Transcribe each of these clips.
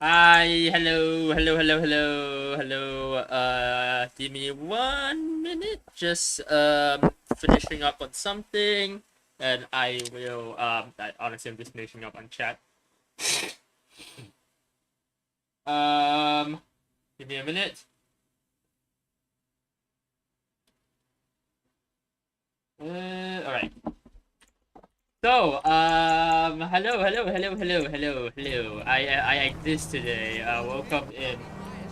Hi, hello. Give me 1 minute. Just finishing up on something, and I will honestly, I'm just finishing up on chat. Um, Give me a minute. All right. So, hello. I exist today. Welcome in.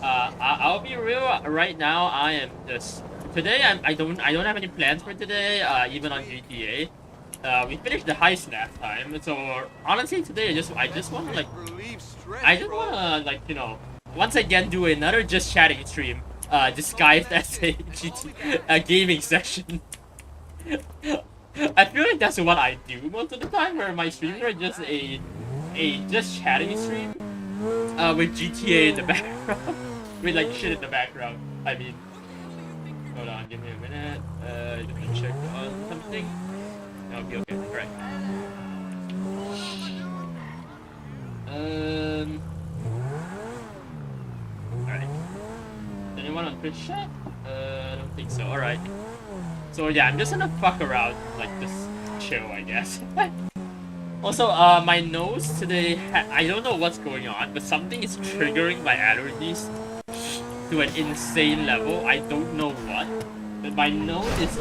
I'll be real. Right now, I am just today. I don't have any plans for today. Even on GTA. We finished the heist last time, so honestly, today I just want to once again do another just chatting stream, disguised as a a gaming session. I feel like that's what I do most of the time, where my streams are just a just chatting stream, with GTA in the background, with like shit in the background. I mean, hold on, give me a minute. Just to check on something. That'll be okay. Right. Alright. Anyone on Twitch chat? I don't think so. Alright. So yeah, I'm just gonna fuck around, like just chill, I guess. Also, my nose today, I don't know what's going on, but something is triggering my allergies to an insane level. I don't know what, but my nose is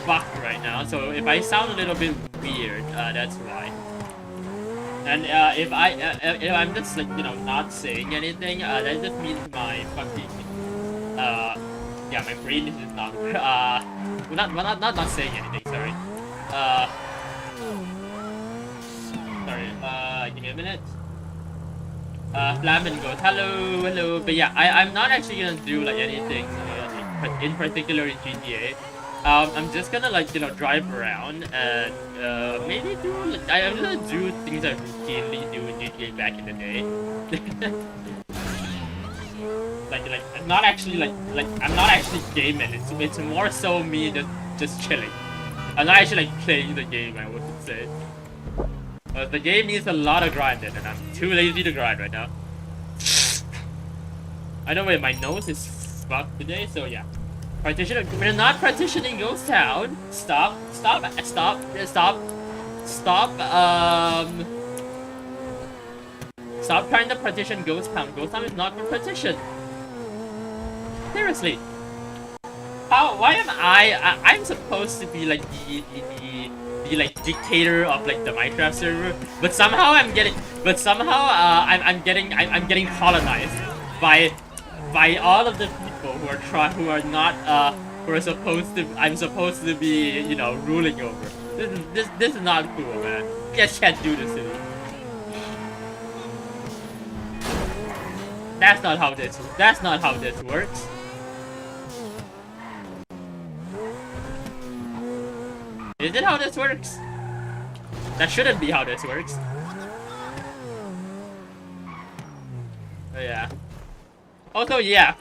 fucked right now. So if I sound a little bit weird, that's why. And if I'm just like not saying anything, that just means my fucking yeah, my brain is just not not saying anything. Sorry. Give me a minute. Flamingos, hello. But yeah, I'm not actually gonna do like anything in particular in GTA. I'm just gonna drive around and maybe do I'm gonna do things I routinely do in GTA back in the day. I'm not actually I'm not actually gaming. It's more so me just chilling. I'm not actually playing the game, I would say. But the game needs a lot of grinding, and I'm too lazy to grind right now. I know my nose is fucked today, so yeah. We're not partitioning Ghost Town. Stop, stop trying to partition Ghost Town. Ghost Town is not for partition. Seriously. Why am I'm supposed to be like the dictator of like the Minecraft server, but somehow I'm getting colonized by all of the people who are not who are supposed to I'm supposed to be ruling over. This is not cool, man. You guys can't do this to me. That's not how this works. Is it how this works? That shouldn't be how this works. Oh yeah. Also, yeah,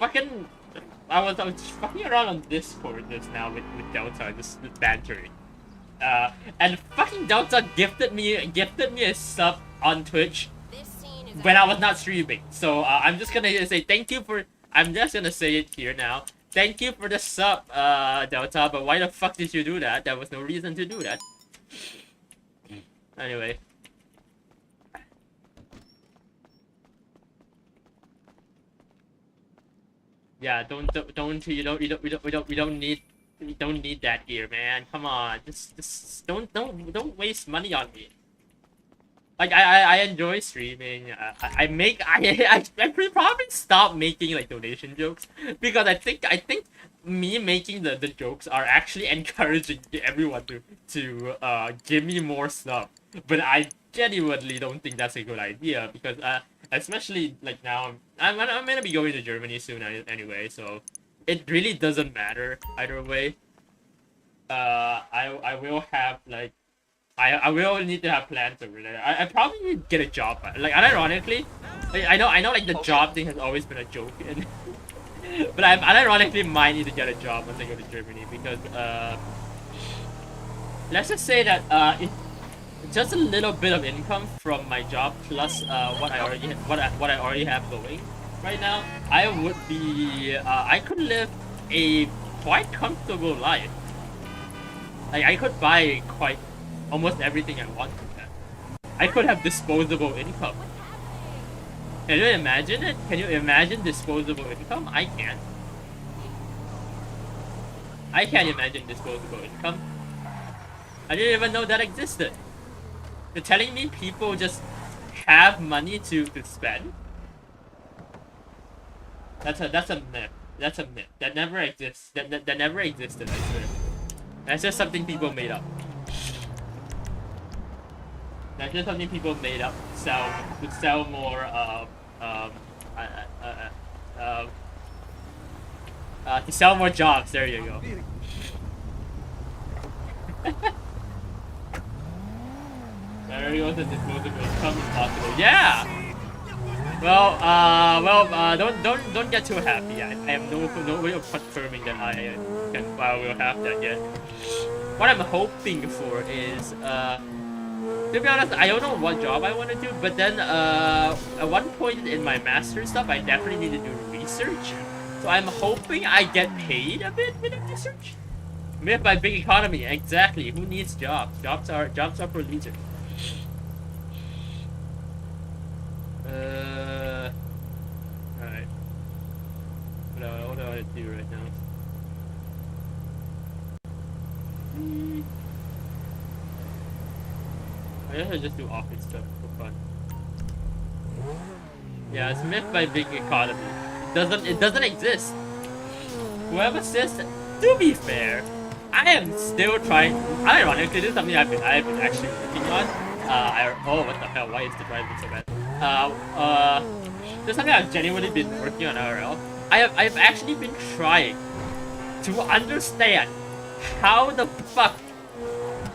I was fucking around on Discord just now with Delta, just bantering. And fucking Delta gifted me a sub on Twitch when I was not streaming. So I'm just gonna say thank you for. I'm just gonna say it here now. Thank you for the sub, Delta. But why the fuck did you do that? There was no reason to do that. Anyway. Yeah, we don't need that here, man. Come on, just don't waste money on me. Like I enjoy streaming. I could probably stop making like donation jokes because I think me making the jokes are actually encouraging everyone to give me more stuff. But I genuinely don't think that's a good idea because especially like now I'm gonna be going to Germany soon anyway, so it really doesn't matter either way. I will have like I will need to have plans over there. I probably need to get a job. Like unironically, I know like the job thing has always been a joke, and but I unironically might need to get a job once I go to Germany because let's just say that just a little bit of income from my job plus what I already have going right now, I would be I could live a quite comfortable life. Like I could buy quite almost everything I want with that. I could have disposable income. Can you imagine it? Can you imagine disposable income? I can't. I can't imagine disposable income. I didn't even know that existed. You're telling me people just have money to spend? That's a myth. That's a myth. That never exists. That never existed, I swear. That's just something people made up. That's just something people made up to sell more to sell more jobs. There you go. There you go. The disposable income is possible. Yeah. Well, don't get too happy. I have no way of confirming that I will have that yet. What I'm hoping for is to be honest, I don't know what job I want to do, but then at one point in my master's stuff, I definitely need to do research. So I'm hoping I get paid a bit with the research. Myth by big economy, exactly. Who needs jobs? Jobs are for losers. Alright. What do I do right now? I guess I just do office stuff for fun. Yeah, it's myth by big economy. It doesn't exist. Whoever says that, to be fair, I am still trying. Ironically, this is something I've been actually working on. Oh, what the hell? Why is the driving so bad? This is something I've genuinely been working on IRL. I've actually been trying to understand how the fuck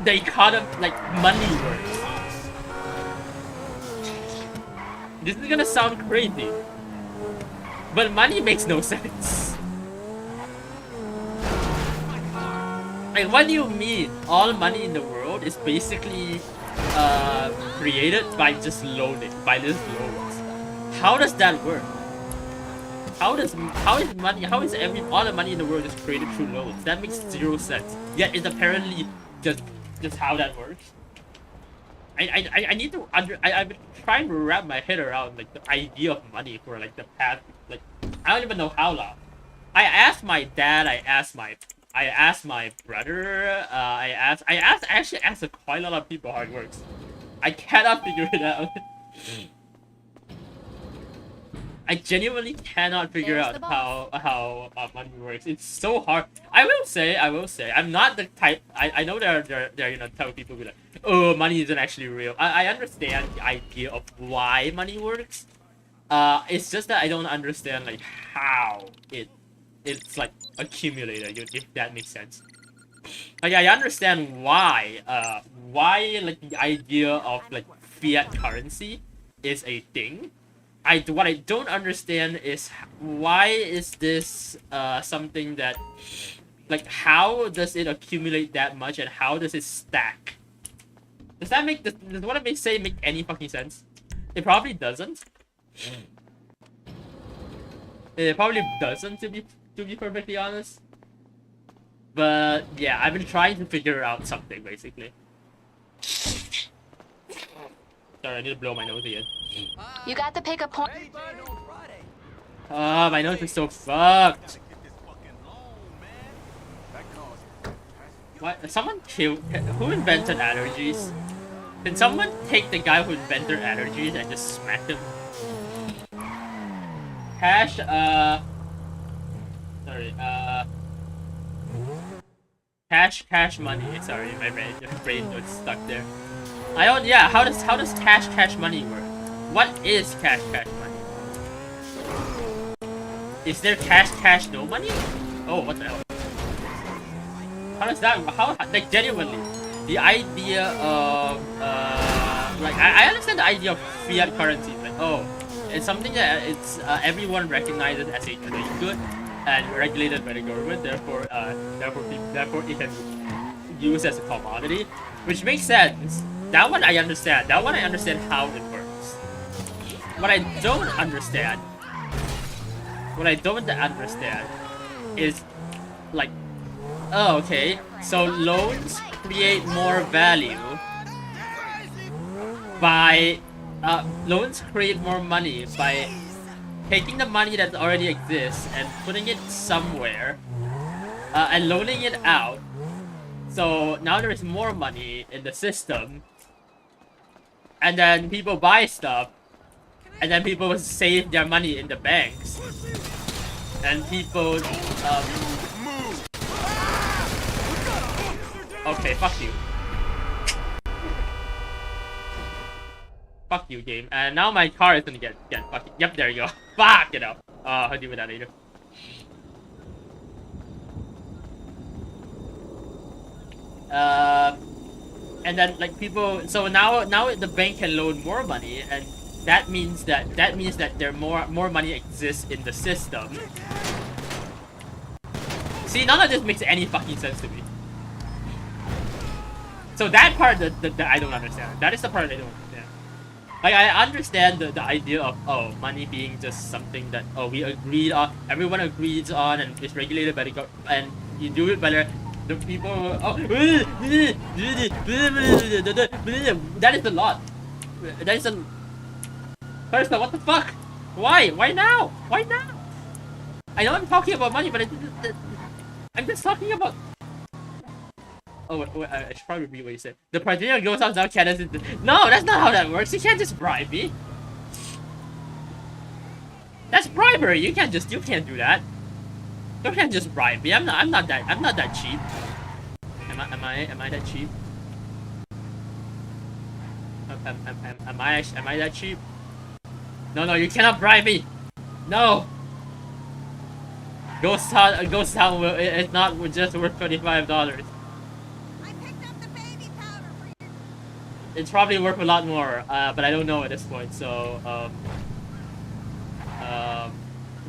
the economy, like money works. This is gonna sound crazy, but money makes no sense. Like, what do you mean? All money in the world is basically created by just loading, by this loans. How does that work? How is all the money in the world is created through loans? That makes zero sense. Yet it's apparently just how that works. I need to I've been trying to wrap my head around like the idea of money for like the past, like, I don't even know how long. I asked my dad, I asked my brother, I actually asked quite a lot of people how it works. I cannot figure it out. I genuinely cannot figure out how money works. It's so hard. I will say, I'm not the type. I know there are type of people who be like, oh, money isn't actually real. I understand the idea of why money works. It's just that I don't understand like how it's like accumulated. If that makes sense. Like, I understand why like the idea of like fiat currency is a thing. What I don't understand is why is this something that, like, how does it accumulate that much and how does it stack? Does what I say make any fucking sense? It probably doesn't. It probably doesn't, to be perfectly honest. But yeah, I've been trying to figure out something basically. Sorry, I need to blow my nose again. You got the pickup point. My nose is so fucked. What? Someone killed. Who invented allergies? Can someone take the guy who invented allergies and just smack him? Cash. Sorry. Cash money. Sorry, my brain was stuck there. I don't. Yeah. How does cash money work? What is cash money? Is there cash no money? Oh, what the hell? How does that? How, like, genuinely, the idea of like, I understand the idea of fiat currency. Like, oh, it's something that it's everyone recognizes as a trade good and regulated by the government. Therefore it can be used as a commodity, which makes sense. That one I understand. That one I understand how it works. What I don't understand is like, oh, okay, so loans create more value by loans create more money by taking the money that already exists and putting it somewhere and loaning it out. So now there is more money in the system, and then people buy stuff, and then people save their money in the banks, and people okay, fuck you. Fuck you, game. And now my car is gonna get fucking. Yep, there you go. Fuck, you know. I'll deal with that later. And then like people. So now the bank can loan more money, and that means that there more money exists in the system. See, none of this makes any fucking sense to me. So that part that I don't understand. That is the part I don't understand. Like, I understand the idea of, oh, money being just something that, oh, we agreed on, everyone agrees on, and is regulated by the government, and you do it better. The people, oh, that is a lot. That is a. First, what the fuck? Why? Why now? Why now? I know I'm talking about money, but I'm just talking about. Oh, wait, I should probably read what you said. The Pardino goes out now, cannons. No, that's not how that works. You can't just bribe me. That's bribery. You can't do that. You can't just bribe me. I'm not that cheap. Am I that cheap? Am I that cheap? No, you cannot bribe me. No. Ghost Town it's not just worth $25. It's probably worth a lot more, but I don't know at this point. So,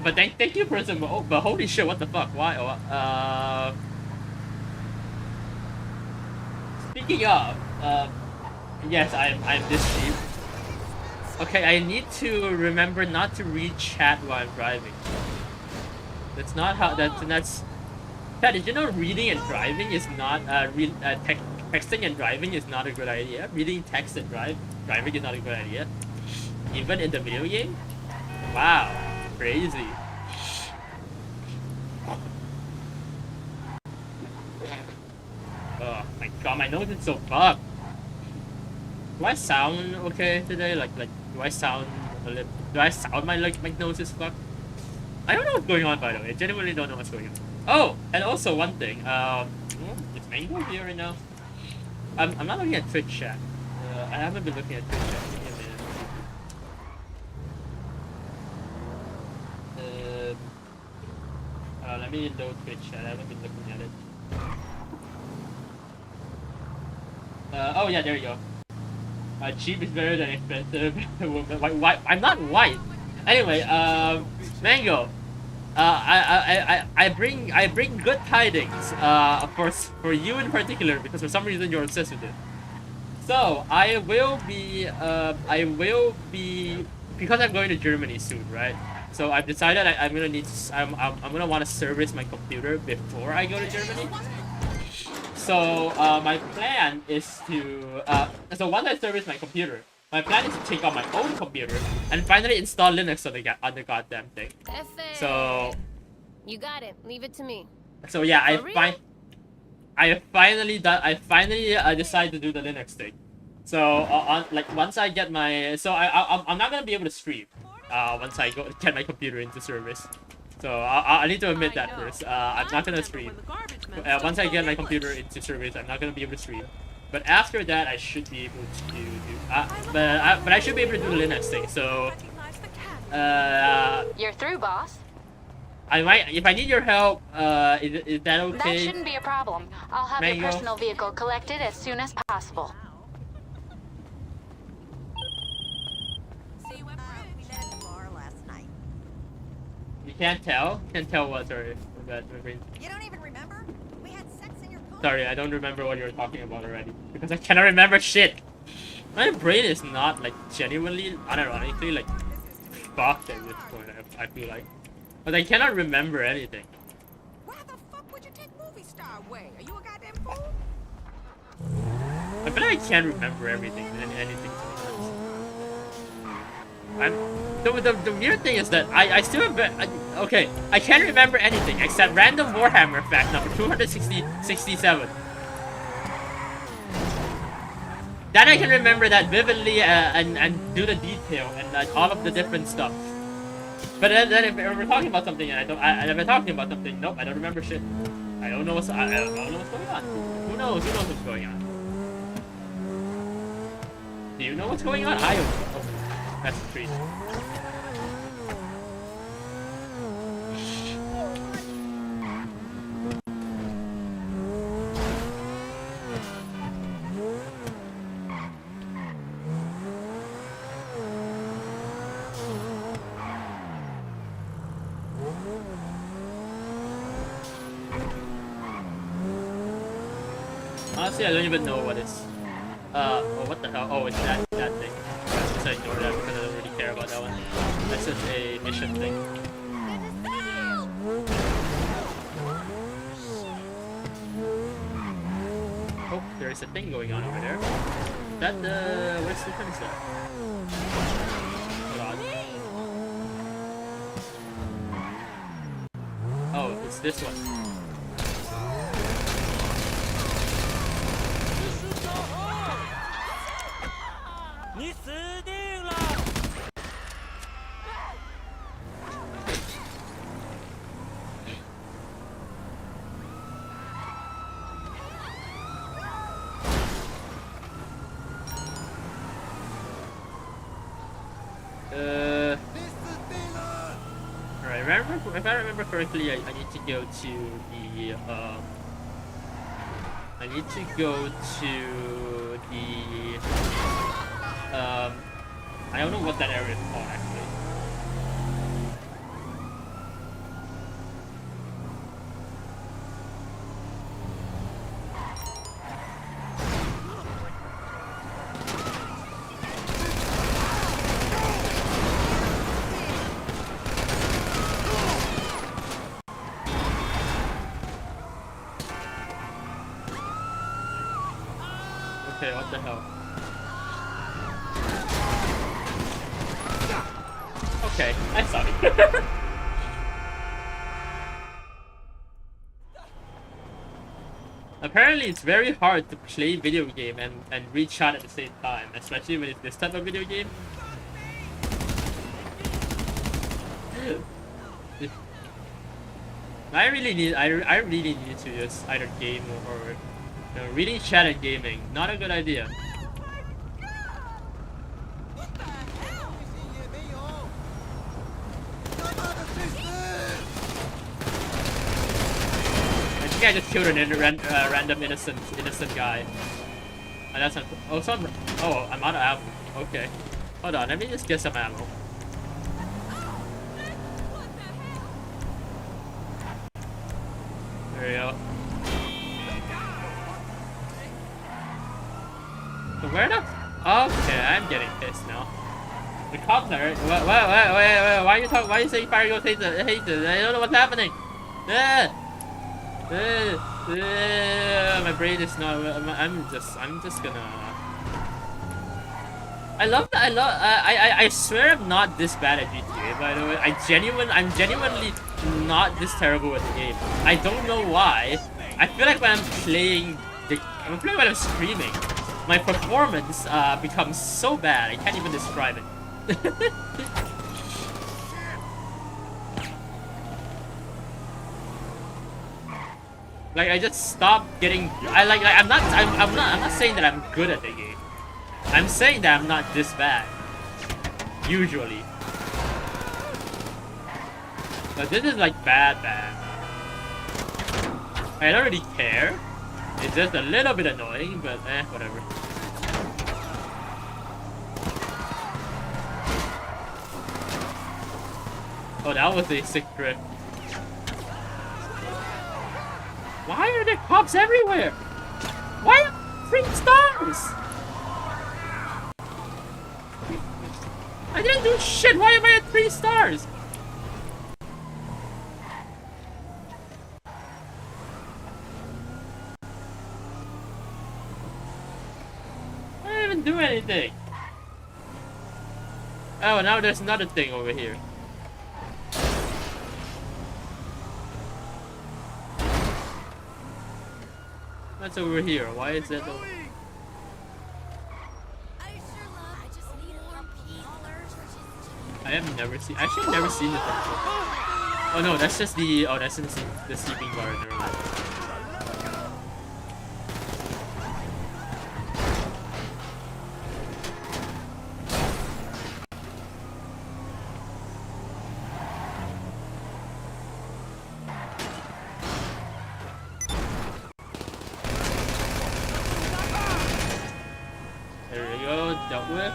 but thank you for some. Oh, but holy shit, what the fuck? Why? Speaking of, yes, I'm this cheap. Okay, I need to remember not to read chat while I'm driving. That's not how. That's. Pat, did you know reading and driving is not texting and driving is not a good idea? Reading text and driving is not a good idea. Even in the video game? Wow. Crazy. Oh my god, my nose is so fucked. Do I sound okay today? Like do I sound my nose is fucked? I don't know what's going on, by the way. I genuinely don't know what's going on. Oh, and also one thing, is Mango here right now? I'm not looking at Twitch chat. I haven't been looking at Twitch chat. Give me a minute. Let me load Twitch chat. I haven't been looking at it. Oh yeah, there you go. Cheap is better than expensive. Why? I'm not white. Anyway, Mango. I bring good tidings for you in particular, because for some reason you're obsessed with it. So I will be because I'm going to Germany soon, right? So I've decided I'm gonna want to service my computer before I go to Germany. So my plan is to so once I service my computer, my plan is to take out my own computer and finally install Linux on the goddamn thing. So you got it. Leave it to me. So yeah, I finally decided to do the Linux thing. So once I get my I'm not gonna be able to stream once I get my computer into service. So I need to admit that first. I'm not gonna stream. Once I get my computer into service, I'm not gonna be able to stream. But after that, I should be able to do. But I should be able to do the Linux thing. So. You're through, boss. I might, if I need your help. Is that okay? That shouldn't be a problem. I'll have Mango. your personal vehicle collected as soon as possible. You can't tell? Can't tell what? Sorry. You don't even remember? We had sex in your car. Sorry, I don't remember what you were talking about already. Because I cannot remember shit. My brain is not like genuinely, unironically like fucked at this point. I feel like, but I cannot remember anything. Why the fuck would you take movie star away? Are you a goddamn fool? I feel like I can't remember everything and anything. The weird thing is that I still okay, I can't remember anything except random Warhammer fact number 267. Then I can remember that vividly and do the detail and all of the different stuff. But then if we're talking about something and if we're talking about something, nope, I don't remember shit. I don't know what's going on. Who knows what's going on? Do you know what's going on? I don't know. That's a treat. Honestly, I don't even know what it's. Oh, what the hell? Oh, it's that thing. Let's just ignore that because I don't really care about that one. That's just a mission thing. Oh, there is a thing going on over there. That where's the thing set? Oh, it's this one. Alright, if I remember correctly, I need to go to the I need to go to the I don't know what that area is called actually. Okay, what the hell? Okay, I saw it. Apparently, it's very hard to play video game and read shot at the same time, especially when it's this type of video game. I really need to just either game or reading chat and gaming. Not a good idea. I think I just killed an random innocent guy. And that's not. Oh, I'm out of ammo. Okay, hold on. Let me just get some ammo. There we go. So where the? Okay, I'm getting pissed now. The cops are. Wait. Why are you talking? Why are you saying fire go taser? I don't know what's happening. My brain is not. I'm just gonna. I swear I'm not this bad at GTA. By the way, I'm genuinely not this terrible with the game. I don't know why. I feel like when I'm playing when I'm streaming, my performance becomes so bad I can't even describe it. Like I just stopped getting. I'm not saying that I'm good at the game. I'm saying that I'm not this bad. Usually. But this is like bad. I don't really care. It's just a little bit annoying, but whatever. Oh, that was a sick drift. Why are there cops everywhere? Why 3 stars? I didn't do shit. Why am I at 3 stars? I didn't even do anything. Oh, now there's another thing over here. What's over here? Why is that over? I have never seen. Actually, I've never seen it before. Oh no, that's just the. Oh, that's the sleeping bar. Never mind. There we go. Dealt with.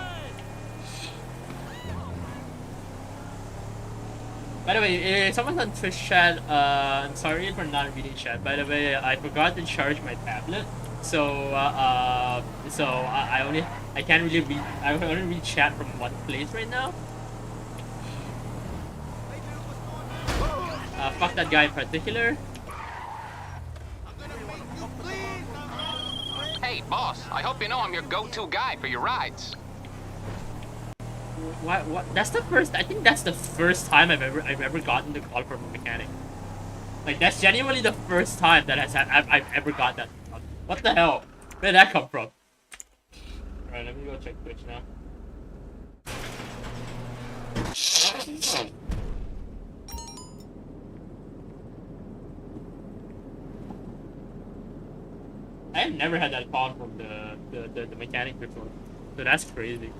By the way, someone's on Twitch chat. I'm sorry for not reading chat. By the way, I forgot to charge my tablet, so I can't really read. I can only read chat from one place right now. Fuck that guy in particular. Hey, boss. I hope you know I'm your go-to guy for your rides. What? That's the first. I think that's the first time I've ever gotten the call from a mechanic. Like that's genuinely the first time that I've ever got that. What the hell? Where did that come from? All right, let me go check Twitch now. I have never had that call from the mechanic before, so that's crazy.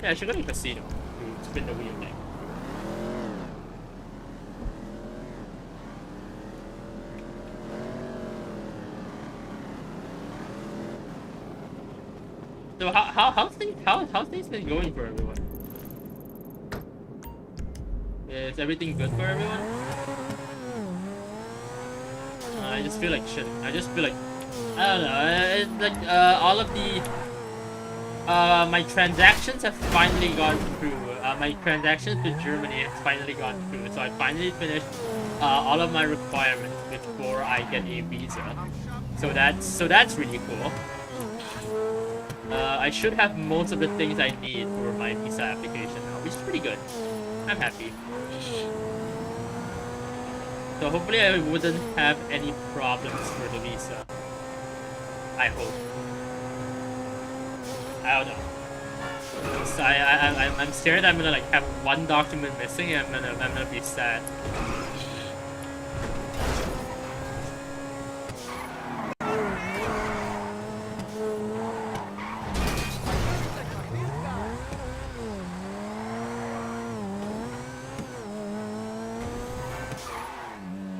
Yeah, I should go to the casino to spin the wheel thing. So how's things been going for everyone? Is everything good for everyone? I just feel like shit. I just feel like I don't know. It's like all of the my transactions have finally gone through. My transactions to Germany have finally gone through. So I finally finished all of my requirements before I get a visa. So that's really cool. I should have most of the things I need for my visa application now, which is pretty good. I'm happy. So hopefully I wouldn't have any problems for the visa. I hope. I don't know. So I'm scared I'm gonna like have one document missing and I'm gonna be sad.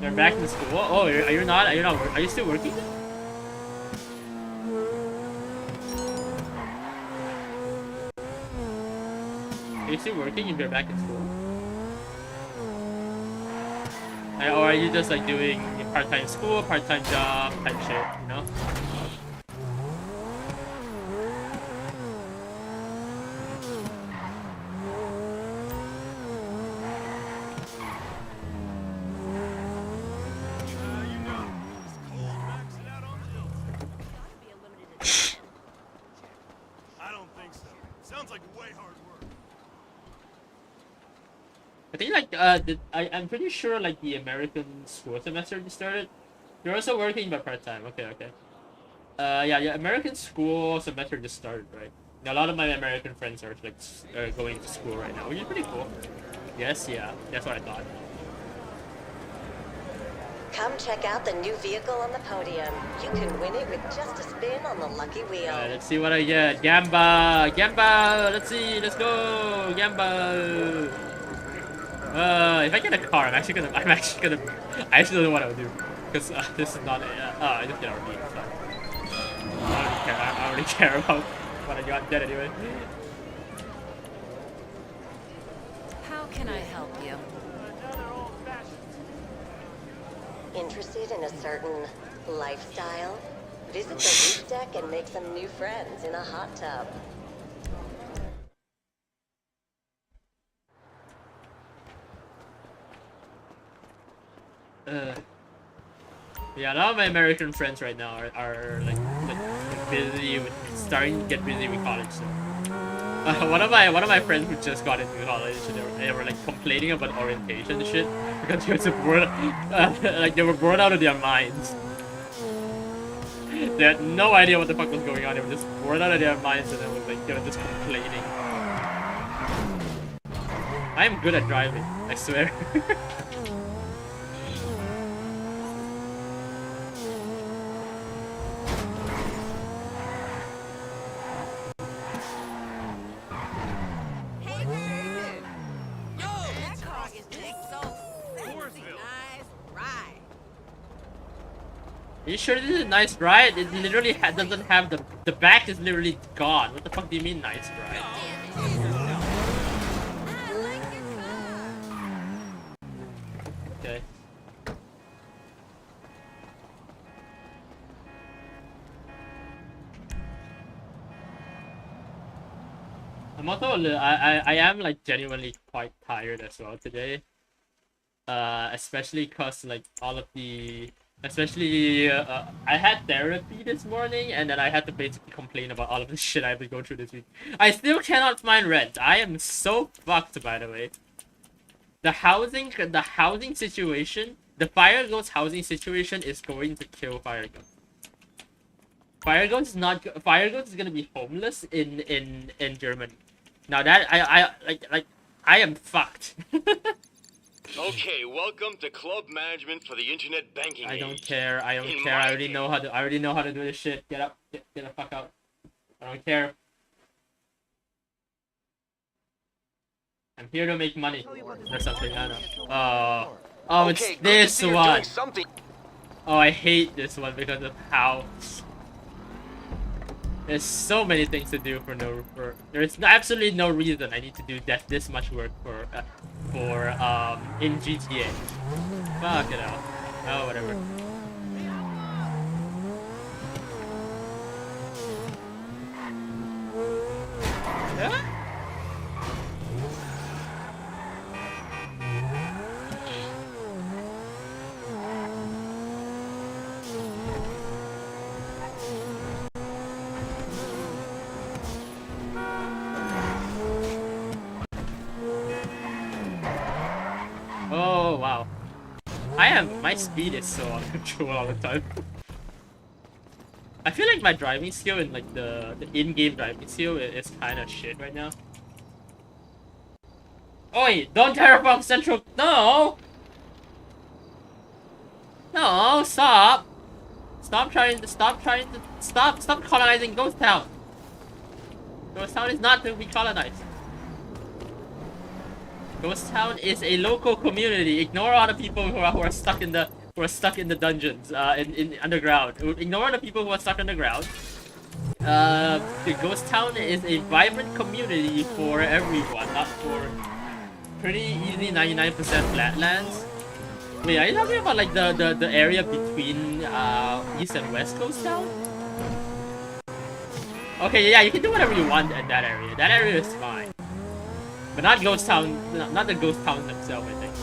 You're back in school. Oh, are you not? Are you still working? Are you still working if you're back in school? Or are you just like doing part-time school, part-time job type shit, you know? I don't think so. Sounds like way hard work. I think like I'm pretty sure like the American school semester just started. You're also working but part-time. Okay. Yeah, American school semester just started, right? Now, a lot of my American friends are like going to school right now, which is pretty cool. Yes, yeah, that's what I thought. Come check out the new vehicle on the podium. You can win it with just a spin on the lucky wheel. Let's see what I get. Gamba! Let's see. Let's go. Gamba. If I get a car, I actually don't know what I would do, because this is not. I just get RV. So. I don't really care about what I got dead anyway. How can I help you? Interested in a certain lifestyle? Visit the roof deck and make some new friends in a hot tub. Yeah, a lot of my American friends right now are like busy with starting to get busy with college. So. One of my friends who just got into college, they were like complaining about orientation and shit because they were bored, like they were bored out of their minds. They had no idea what the fuck was going on. They were just bored out of their minds, and they were just complaining. I am good at driving, I swear. Hey, baby. Yo, that car is just so sexy. Nice ride. Are you sure this is a nice ride? It literally doesn't have the back is literally gone. What the fuck do you mean nice ride? Okay. I'm also I am like genuinely quite tired as well today. Especially cause like all of the I had therapy this morning, and then I had to basically complain about all of the shit I have to go through this week. I still cannot find rent. I am so fucked, by the way. The housing situation, the Fire Ghost housing situation is going to kill Fire Ghost. Fire Ghost is gonna be homeless in Germany. Now that I am fucked. Okay, welcome to club management for the internet banking I don't age. care. I don't In care. my I already know how to do this shit. Get up. Get the fuck out. I don't care. I'm here to make money or something. I don't know. Oh, it's Okay, good to this see you're one. doing something. Oh, I hate this one because of how there's so many things to do there's absolutely no reason I need to do this much work for in GTA. Fuck it out. Oh, whatever. Yeah? Oh wow. My speed is so out of control all the time. I feel like my driving skill and like the in-game driving skill is kind of shit right now. Oi, don't terraform Central. No! No, stop! Stop colonizing Ghost Town. Ghost Town is not to be colonized. Ghost Town is a local community. Ignore all the people who are stuck in the dungeons in underground. Ignore the people who are stuck underground. The Ghost Town is a vibrant community for everyone, not for pretty easy 99% flatlands. Wait, are you talking about like the area between East and West Ghost Town? Okay, yeah, you can do whatever you want in that area. That area is fine. But not Ghost Town, not the Ghost Towns themselves, I think.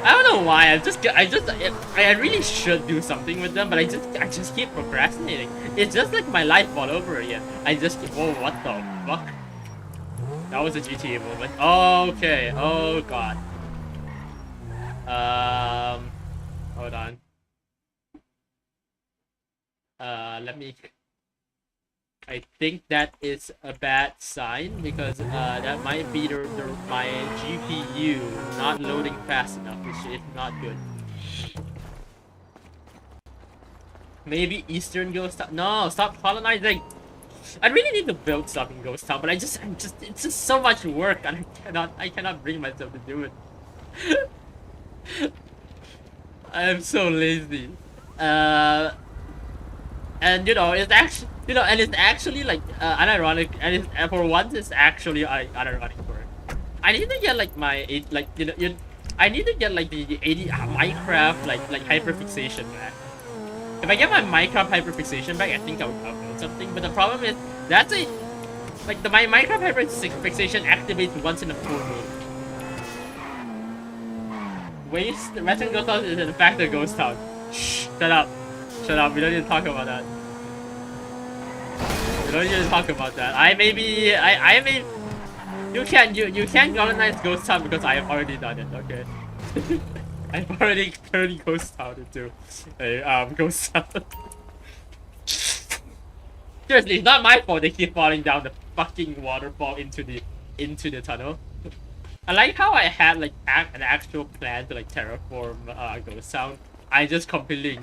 I don't know why. I really should do something with them, but I just keep procrastinating. It's just like my life all over again. Whoa, what the fuck? That was a GTA moment. Okay. Oh god. Hold on. Let me. I think that is a bad sign because that might be my GPU not loading fast enough, which is not good. Maybe Eastern Ghost Town. No, stop colonizing. I really need to build stuff in Ghost Town, but it's just so much work, and I cannot bring myself to do it. I am so lazy. And it's actually like unironic, and for once it's actually unironic for it. I need to get like I need to get like the 80 Minecraft like hyperfixation back. If I get my Minecraft hyperfixation back, I think I'll build something. But the problem is that's Like my Minecraft hyperfixation activates once in a full moon. Waste Western Ghost Town is in fact a ghost town. Shh, shut up. Shut up, we don't need to talk about that. We don't need to talk about that. I may you can't colonize Ghost Town because I have already done it, okay? I've already turned Ghost Town into a Ghost Town. Seriously, it's not my fault they keep falling down the fucking waterfall into the tunnel. I like how I had like an actual plan to like terraform Ghost Town. I just completely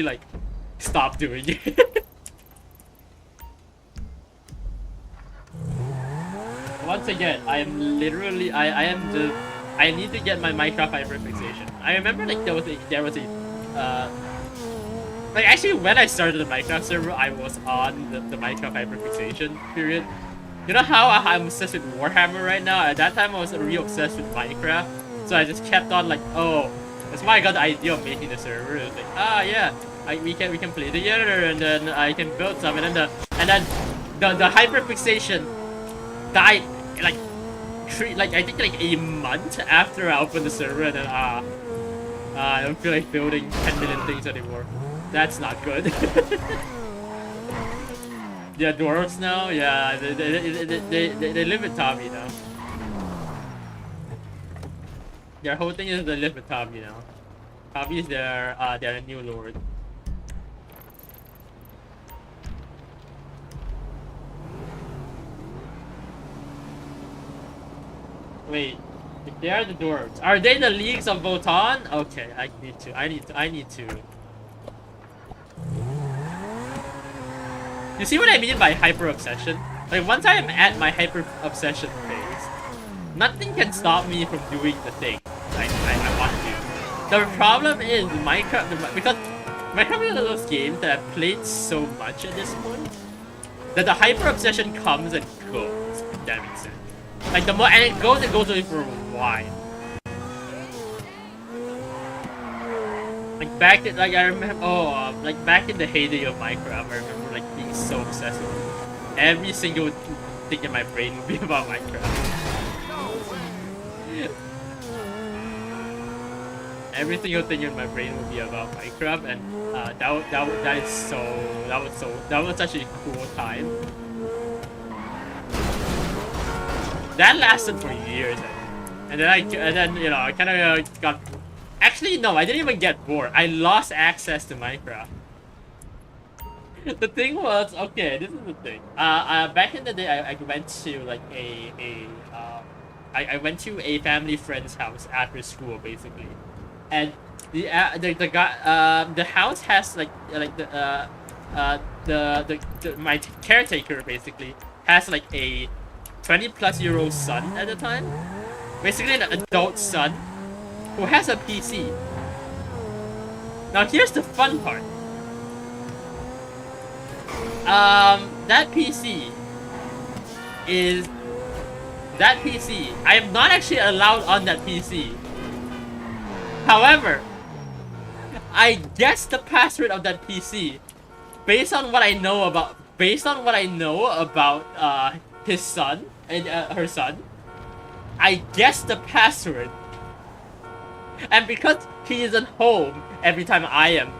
like stopped doing it. Once again, I am literally I need to get my Minecraft hyperfixation. I remember like there was a like actually when I started the Minecraft server, I was on the Minecraft hyperfixation period. You know how I'm obsessed with Warhammer right now? At that time I was really obsessed with Minecraft. So I just kept on like, oh, that's why I got the idea of making the server. It was like, yeah, we can play together, and then I can build some, and then the hyperfixation died like I think like a month after I opened the server, and then I don't feel like building 10 million things anymore. That's not good. Yeah, dwarves now. Yeah, they live with Tommy now. Their whole thing is they live with Tommy now. Tommy is their new lord. Wait, if they are the dwarves, are they the Leagues of Votan? Okay, I need to. You see what I mean by hyper obsession? Like once I am at my hyper obsession phase, nothing can stop me from doing the thing I want to do. The problem is Minecraft, because Minecraft is one of those games that I've played so much at this point that the hyper obsession comes and goes. If that makes sense. Like the more, and it goes away for a while. Like back in, like I remember, like back in the heyday of Minecraft, I remember like being so obsessed with it. Every single thing in my brain would be about Minecraft. Every single thing in my brain would be about Minecraft, and that was such a cool time. That lasted for years, and then I kind of got. Actually, no, I didn't even get bored. I lost access to Minecraft. The thing was, okay, this is the thing. Back in the day, I went to like I went to a family friend's house after school, basically, and the house has my caretaker basically has like a 20-plus-year-old son at the time, basically an adult son who has a PC. Now here's the fun part. That PC, I am not actually allowed on that PC. However, I guessed the password of that PC based on what I know about his son and her son. I guessed the password, and because he isn't home every time I am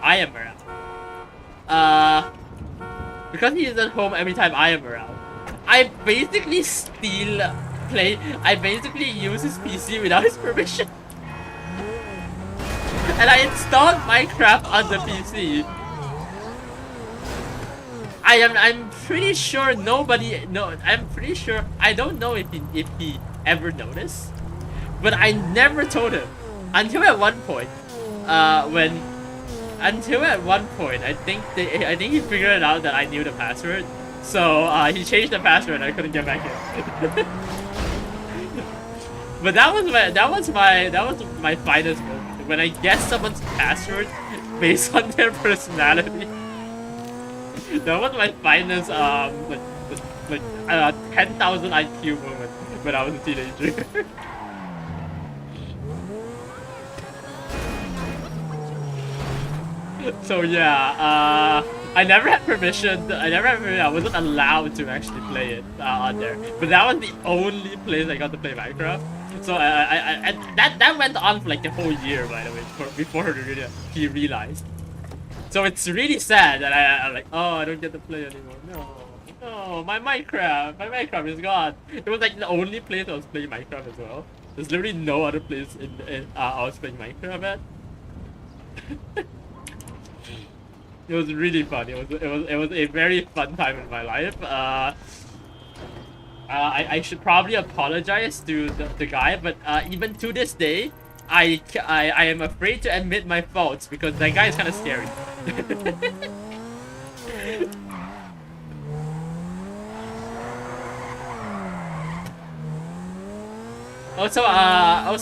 around, I basically I basically use his PC without his permission. And I installed Minecraft on the PC. I'm pretty sure I'm pretty sure, I don't know if he ever noticed, but I never told him until at one point, I think he figured it out that I knew the password, so he changed the password and I couldn't get back in. But that was my finest moment, when I guessed someone's password based on their personality. That was my finest 10,000 IQ moment when I was a teenager. So yeah, I never had permission. I wasn't allowed to actually play it on there. But that was the only place I got to play Minecraft. So and that went on for like the whole year, by the way, before he realized. So it's really sad that I'm like, oh, I don't get to play anymore. No, my Minecraft is gone. It was like the only place I was playing Minecraft as well. There's literally no other place I was playing Minecraft at. It was really fun. It was a very fun time in my life. I should probably apologize to the guy, but even to this day, I am afraid to admit my faults because that guy is kind of scary. Also, I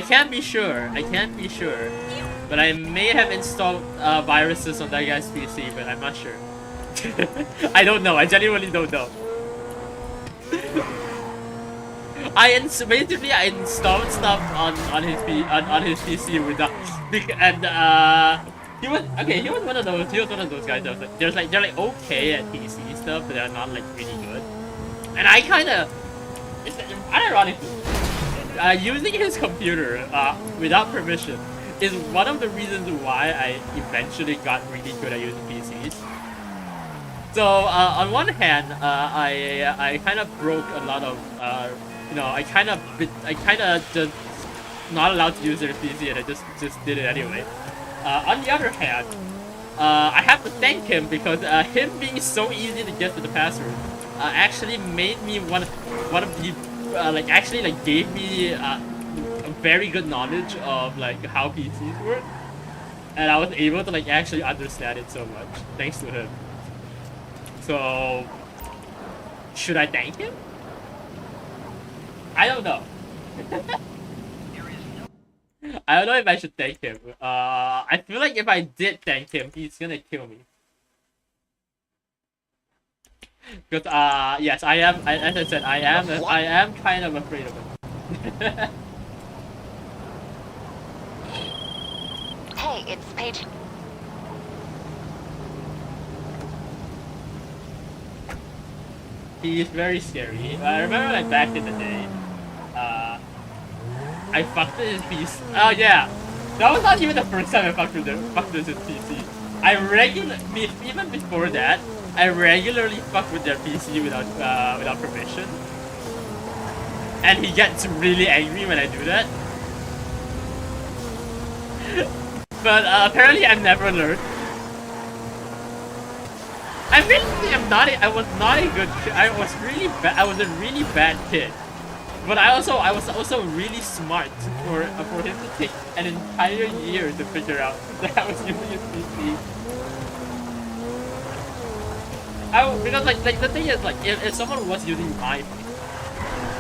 can't be sure. But I may have installed viruses on that guy's PC, but I'm not sure. I don't know. I genuinely don't know. I installed stuff on his PC without, and he was one of those guys that was like they're like okay at PC stuff, but they're not like really good. And I kind of, it's ironically, using his computer without permission is one of the reasons why I eventually got really good at using PCs. So on one hand, I kind of broke a lot of I kind of just not allowed to use their PC, and I just did it anyway. On the other hand, I have to thank him because him being so easy to get to the password actually made me one of the gave me a very good knowledge of like how PCs work, and I was able to like actually understand it so much thanks to him. So should I thank him? I don't know. I don't know if I should thank him. I feel like if I did thank him, he's gonna kill me. Because yes, I am. As I said, I am kind of afraid of him. Hey, it's Paige. He's very scary. I remember like back in the day, I fucked with his PC. Oh yeah, that was not even the first time I fucked with his PC. Even before that, I regularly fuck with their PC without permission, and he gets really angry when I do that. But apparently, I've never learned. I was not a good kid. I was really bad. I was a really bad kid. But I was also really smart for him to take an entire year to figure out that I was using his PC. Because like the thing is like if someone was using my PC,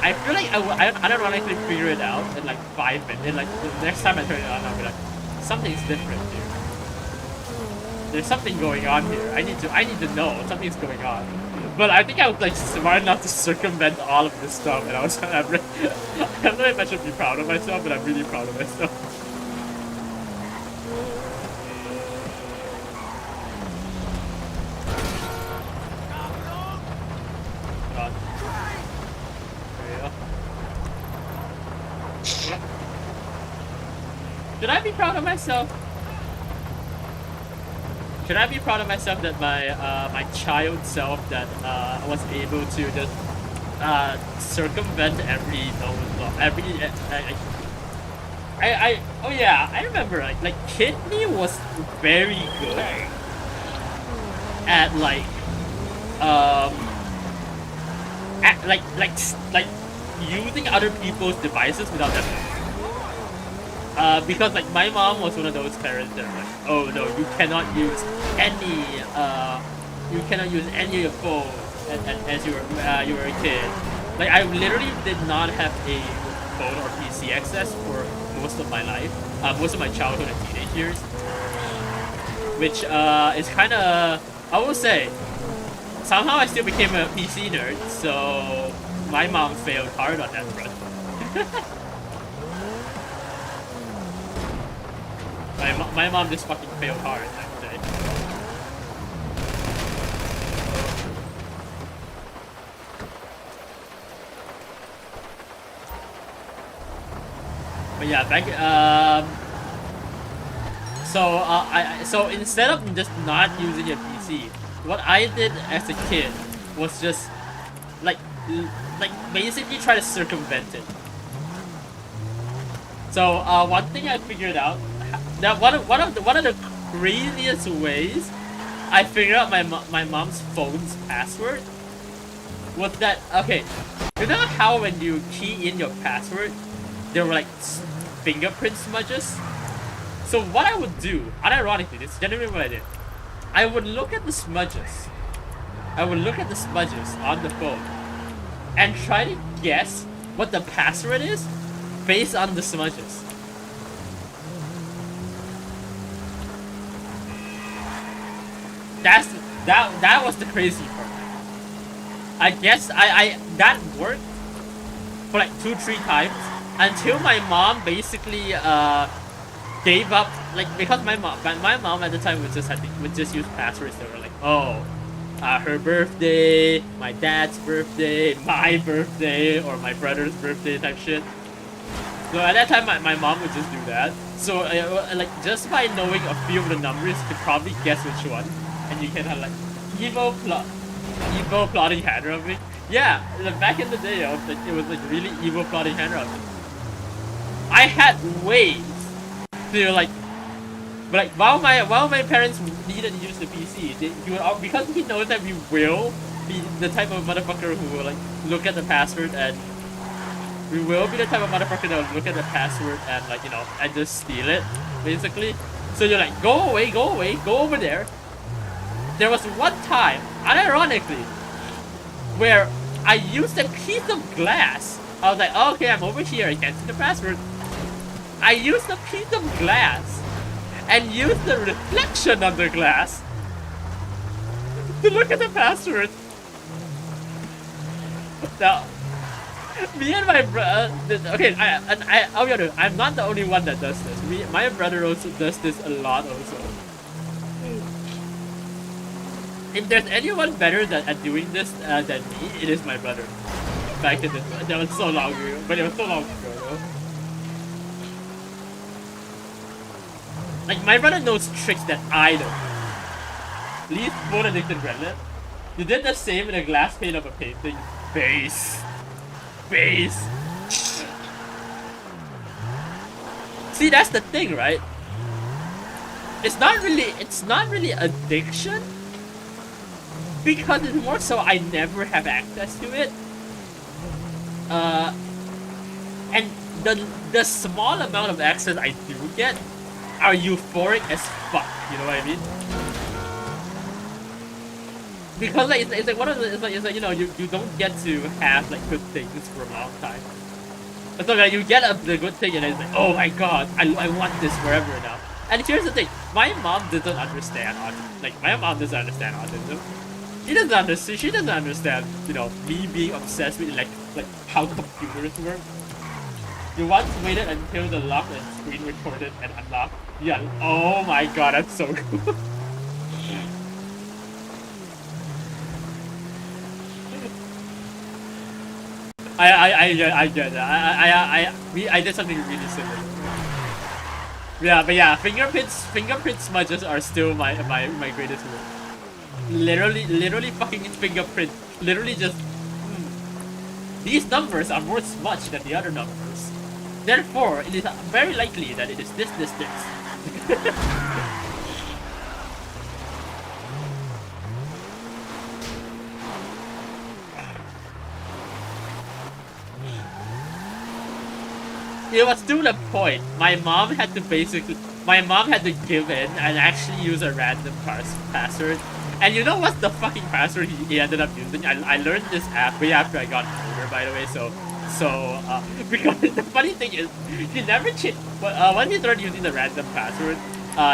I feel like I'd ironically figure it out in like 5 minutes. And like the next time I turn it on, I'll be like, something's different here. There's something going on here. I need to know something's going on. But I think I was like smart enough to circumvent all of this stuff, and I don't know if I should be proud of myself, but I'm really proud of myself. God. There we go. Should I be proud of myself? Should I be proud of myself that my child self that was able to just circumvent every known law, oh yeah, I remember like Kid Me was very good at like using other people's devices without them. Because like my mom was one of those parents that like, oh no, you cannot use any of your phone as you were a kid. Like I literally did not have a phone or PC access for most of my life, most of my childhood and teenage years, which is kind of, I will say, somehow I still became a PC nerd. So my mom failed hard on that front. my mom just fucking failed hard that day. But yeah, back so instead of just not using a PC, what I did as a kid was just like basically try to circumvent it. So one thing I figured out that one of the craziest ways I figured out my mom's phone's password was that, okay, you know how when you key in your password there were like fingerprint smudges? So what I would do, unironically, this is generally what I did, I would look at the smudges. I would look at the smudges on the phone and try to guess what the password is based on the smudges. That was the crazy part. I guess I that worked for like 2-3 times until my mom basically gave up, like, because my mom at the time would just use passwords that were like, oh, her birthday, my dad's birthday, my birthday, or my brother's birthday type shit. So at that time, my mom would just do that. So like just by knowing a few of the numbers, you could probably guess which one, and you can have like evil plotting handwriting. Yeah, back in the day, it was like really evil plotting handwriting. I had ways to like, but like while my parents needed to use the PC, because he knows that we will be the type of motherfucker who will like look at the password, and we will be the type of motherfucker that will look at the password and, like, you know, and just steal it, basically. So you're like, go away, go over there. There was one time, unironically, where I used a piece of glass. I was like, oh, okay, I'm over here, I can't see the password. I used a piece of glass and used the reflection of the glass to look at the password. Now, me and my brother, okay, I'll be honest, I'm not the only one that does this. My brother also does this a lot also. If there's anyone better at doing this than me, it is my brother. Back in that was so long ago, but it was so long ago though. Like, my brother knows tricks that I don't. Least phone addicted Reddit. You did the same in a glass pane of a painting. Base. See, that's the thing, right? It's not really addiction, because it's more so I never have access to it. And the small amount of access I do get are euphoric as fuck, you know what I mean? Because like it's like one of the it's like you know, you don't get to have like good things for a long time. So like you get the good thing and it's like, oh my god, I want this forever now. And here's the thing, my mom doesn't understand autism. Like, my mom doesn't understand autism. She doesn't understand, you know, me being obsessed with like how computers work. You once waited until the lock and screen recorded and unlocked. Yeah. Oh my god, that's so cool. I get that. I did something really silly. Yeah, but yeah, fingerprint smudges are still my greatest work. Literally fucking fingerprint. Literally just these numbers are more smudged than the other numbers. Therefore, it is very likely that it is this. It was to the point my mom had to give in and actually use a random password. And you know what's the fucking password he ended up using? I learned this app way after I got older, by the way. So because the funny thing is, he never changed. When he started using the random password,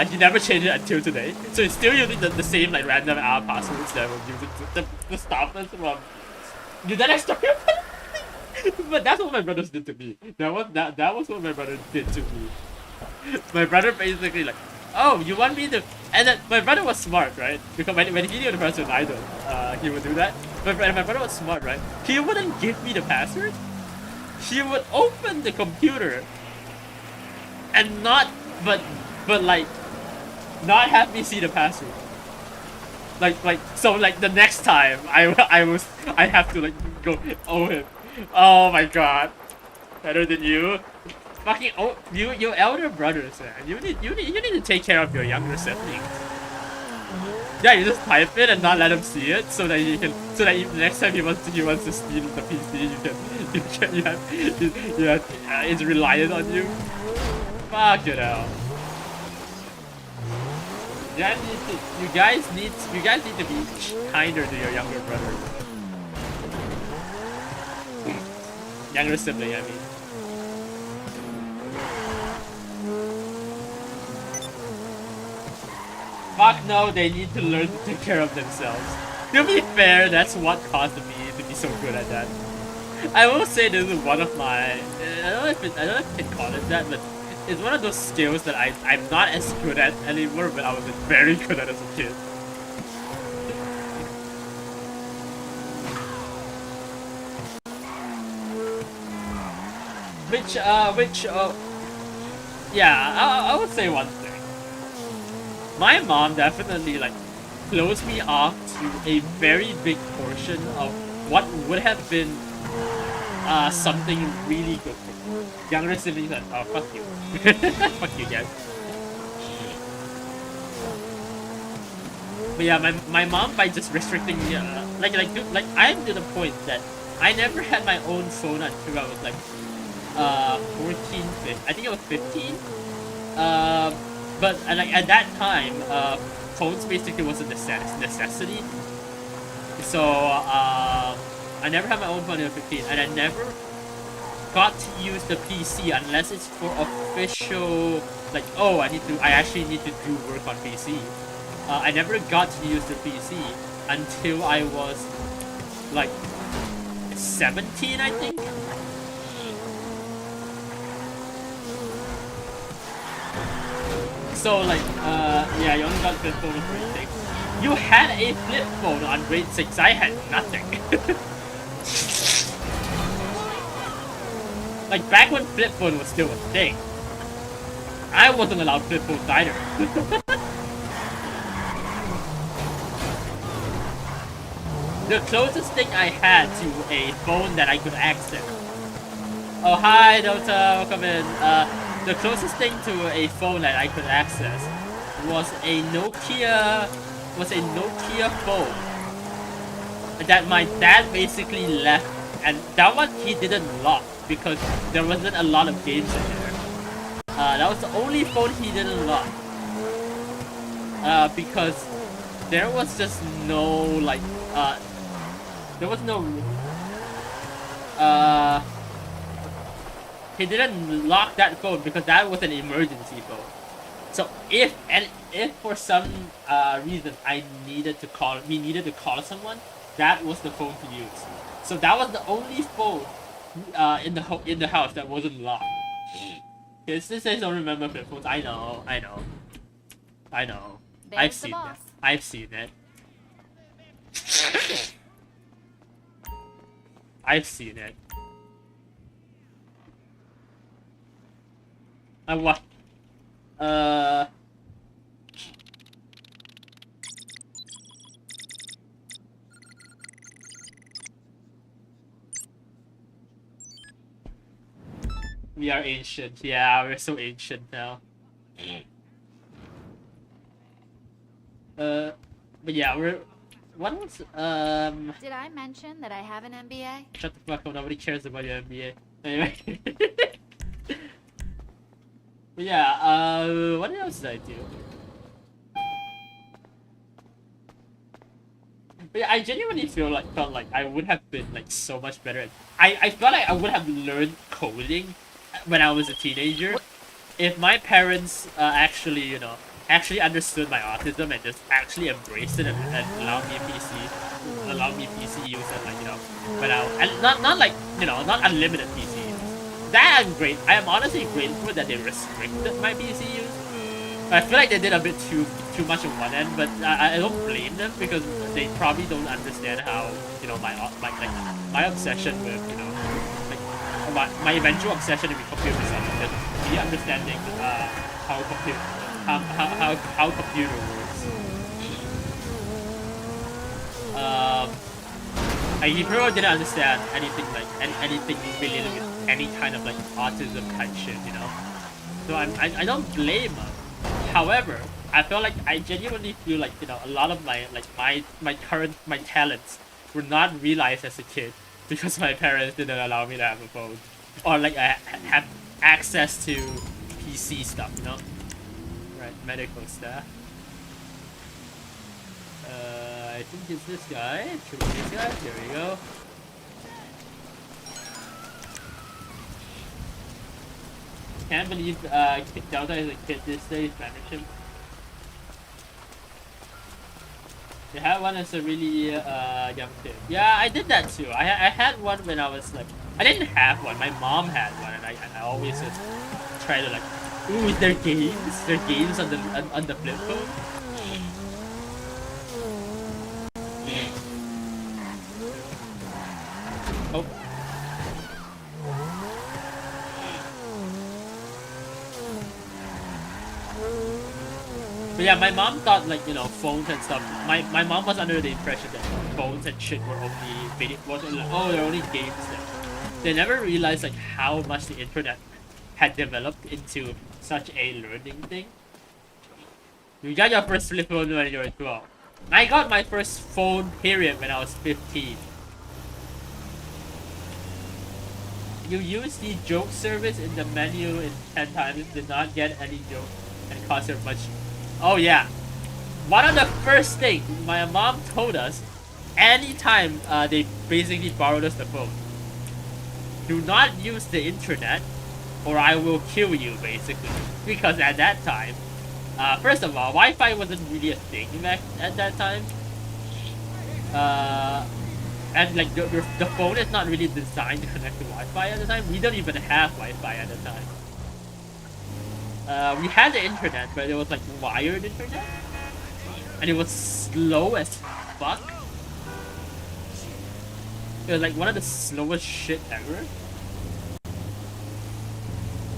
he never changed it until today. So he's still using the same like random app passwords that was using to stop us from. Did that story? But that's what my brothers did to me. That was what my brother did to me. my brother basically like, oh, you want me to? And then my brother was smart, right? Because when he knew the password, I don't. He would do that. But my brother was smart, right? He wouldn't give me the password. He would open the computer and not, but like, not have me see the password. So the next time I have to like go owe him. Oh my god, better than you. Fucking you elder brothers, man. You need to take care of your younger siblings. Yeah, you just type it and not let him see it, so that the next time he wants to steal the PC, it's reliant on you. Fuck it out. You guys need to be kinder to your younger brothers. Younger sibling, I mean. Fuck no, they need to learn to take care of themselves. To be fair, that's what caused me to be so good at that. I will say this is one of my... I don't know if you can call it that, but it's one of those skills that I'm not as good at anymore, but I was very good at as a kid. Yeah, I would say one thing. My mom definitely like closed me off to a very big portion of what would have been something really good for me. Younger siblings like, oh fuck you. Fuck you guys. But yeah, my mom, by just restricting me, I'm to the point that I never had my own phone until I was like 14, 15. I think I was 15. But like at that time, phones basically was a necessity. So I never had my own phone until 15, and I never got to use the PC unless it's for official, like, oh, I actually need to do work on PC. I never got to use the PC until I was like 17, I think. So like, yeah, you only got flip phone in grade 6. You had a flip phone on grade 6. I had nothing. Like back when flip phone was still a thing, I wasn't allowed flip phones either. The closest thing I had to a phone that I could access. Oh hi Dota, welcome in. The closest thing to a phone that I could access was a Nokia phone that my dad basically left, and that one he didn't lock because there wasn't a lot of games in there. That was the only phone he didn't lock. Because there was just no like there was no he didn't lock that phone because that was an emergency phone. So if for some reason we needed to call someone, that was the phone to use. So that was the only phone in the house that wasn't locked. This says don't remember flip phones. I know. I've seen that. I've seen it. I've seen it. What? We are ancient. Yeah, we're so ancient now. But yeah, we're... What else? Did I mention that I have an MBA? Shut the fuck up, nobody cares about your MBA. Anyway. But yeah, what else did I do? But yeah, I genuinely felt like I would have been like so much better at... I felt like I would have learned coding when I was a teenager if my parents actually understood my autism and just actually embraced it and allowed me PC use it, like, you know, when I... And not like, you know, not unlimited PC, that I'm great. I am honestly grateful that they restricted my PC use. I feel like they did a bit too much on one end, but I don't blame them because they probably don't understand how, you know, my obsession with, you know, like my eventual obsession with computer science, just me understanding how computer works. He probably didn't understand anything like anything related with any kind of like autism type shit, you know. So I don't blame him. However, I feel like I genuinely feel like, you know, a lot of my my talents were not realized as a kid because my parents didn't allow me to have a phone or like I have access to PC stuff, you know. Right, medical staff. I think it's this guy. Should be this guy. There we go. Can't believe Delta is a kid this day. Membership. They had one as a really young kid. Yeah, I did that too. I had one when I was like, I didn't have one. My mom had one, and I always just try to like, ooh, is there games? There are games on the flip phone. Oh. But yeah, my mom thought like, you know, phones and stuff. My mom was under the impression that phones and shit were only video, they're only games there. They never realized like how much the internet had developed into such a learning thing. You got your first flip phone when you were 12. I got my first phone period when I was 15. You use the joke service in the menu in 10 times, did not get any joke and cost her much. Oh yeah. One of the first things my mom told us anytime they basically borrowed us the phone. Do not use the internet or I will kill you, basically. Because at that time, first of all, Wi-Fi wasn't really a thing back at that time. And like the phone is not really designed to connect to Wi-Fi at the time. We don't even have Wi-Fi at the time. We had the internet, but it was like wired internet, and it was slow as fuck. It was like one of the slowest shit ever.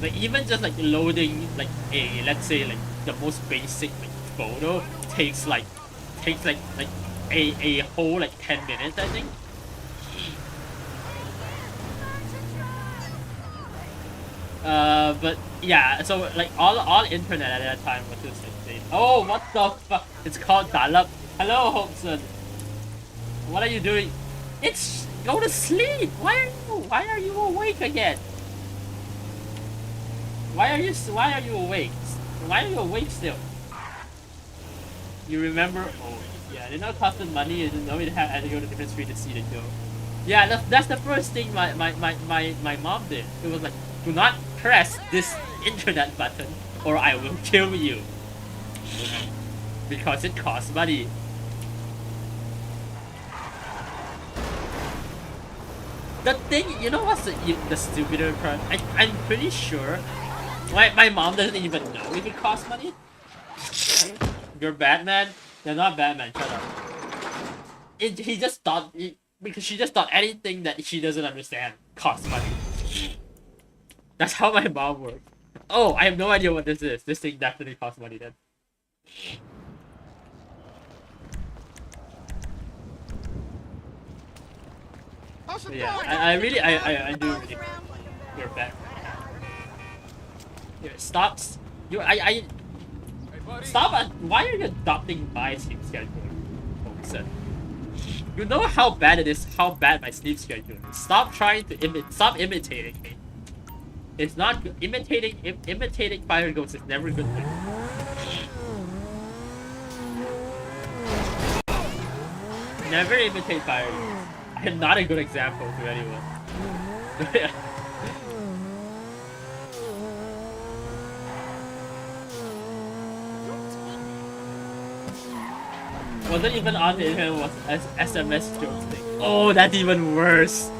Like even just like loading like a, let's say like the most basic like photo takes like a whole like 10 minutes, I think. But yeah, so like all internet at that time was just like, oh, what the fuck? It's called dial-up. Hello, Hopeson. What are you doing? It's go to sleep. Why are you awake again? Why are you awake? Why are you awake still? You remember? Oh yeah, they not costing money. You didn't know it had to go to different street to see it go. Yeah, that's the first thing my mom did. It was like, do not press this internet button or I will kill you. Because it costs money. The thing, you know what's the stupider part? I'm pretty sure my mom doesn't even know if it costs money. You're Batman? They're not Batman, shut up. He just thought, because she just thought anything that she doesn't understand costs money. That's how my mom works. Oh, I have no idea what this is. This thing definitely costs money then. Yeah, I do really. You're back. Here, stop. Stop. Why are you adopting my sleep schedule, Hopeson? You know how bad it is. How bad my sleep schedule is. Stop trying to stop imitating me. It's not good. Imitating fire ghosts is never a good thing. Never imitate fire ghosts. I am not a good example to anyone. Wasn't even on the internet, was SMS jokes thing. Oh, that's even worse.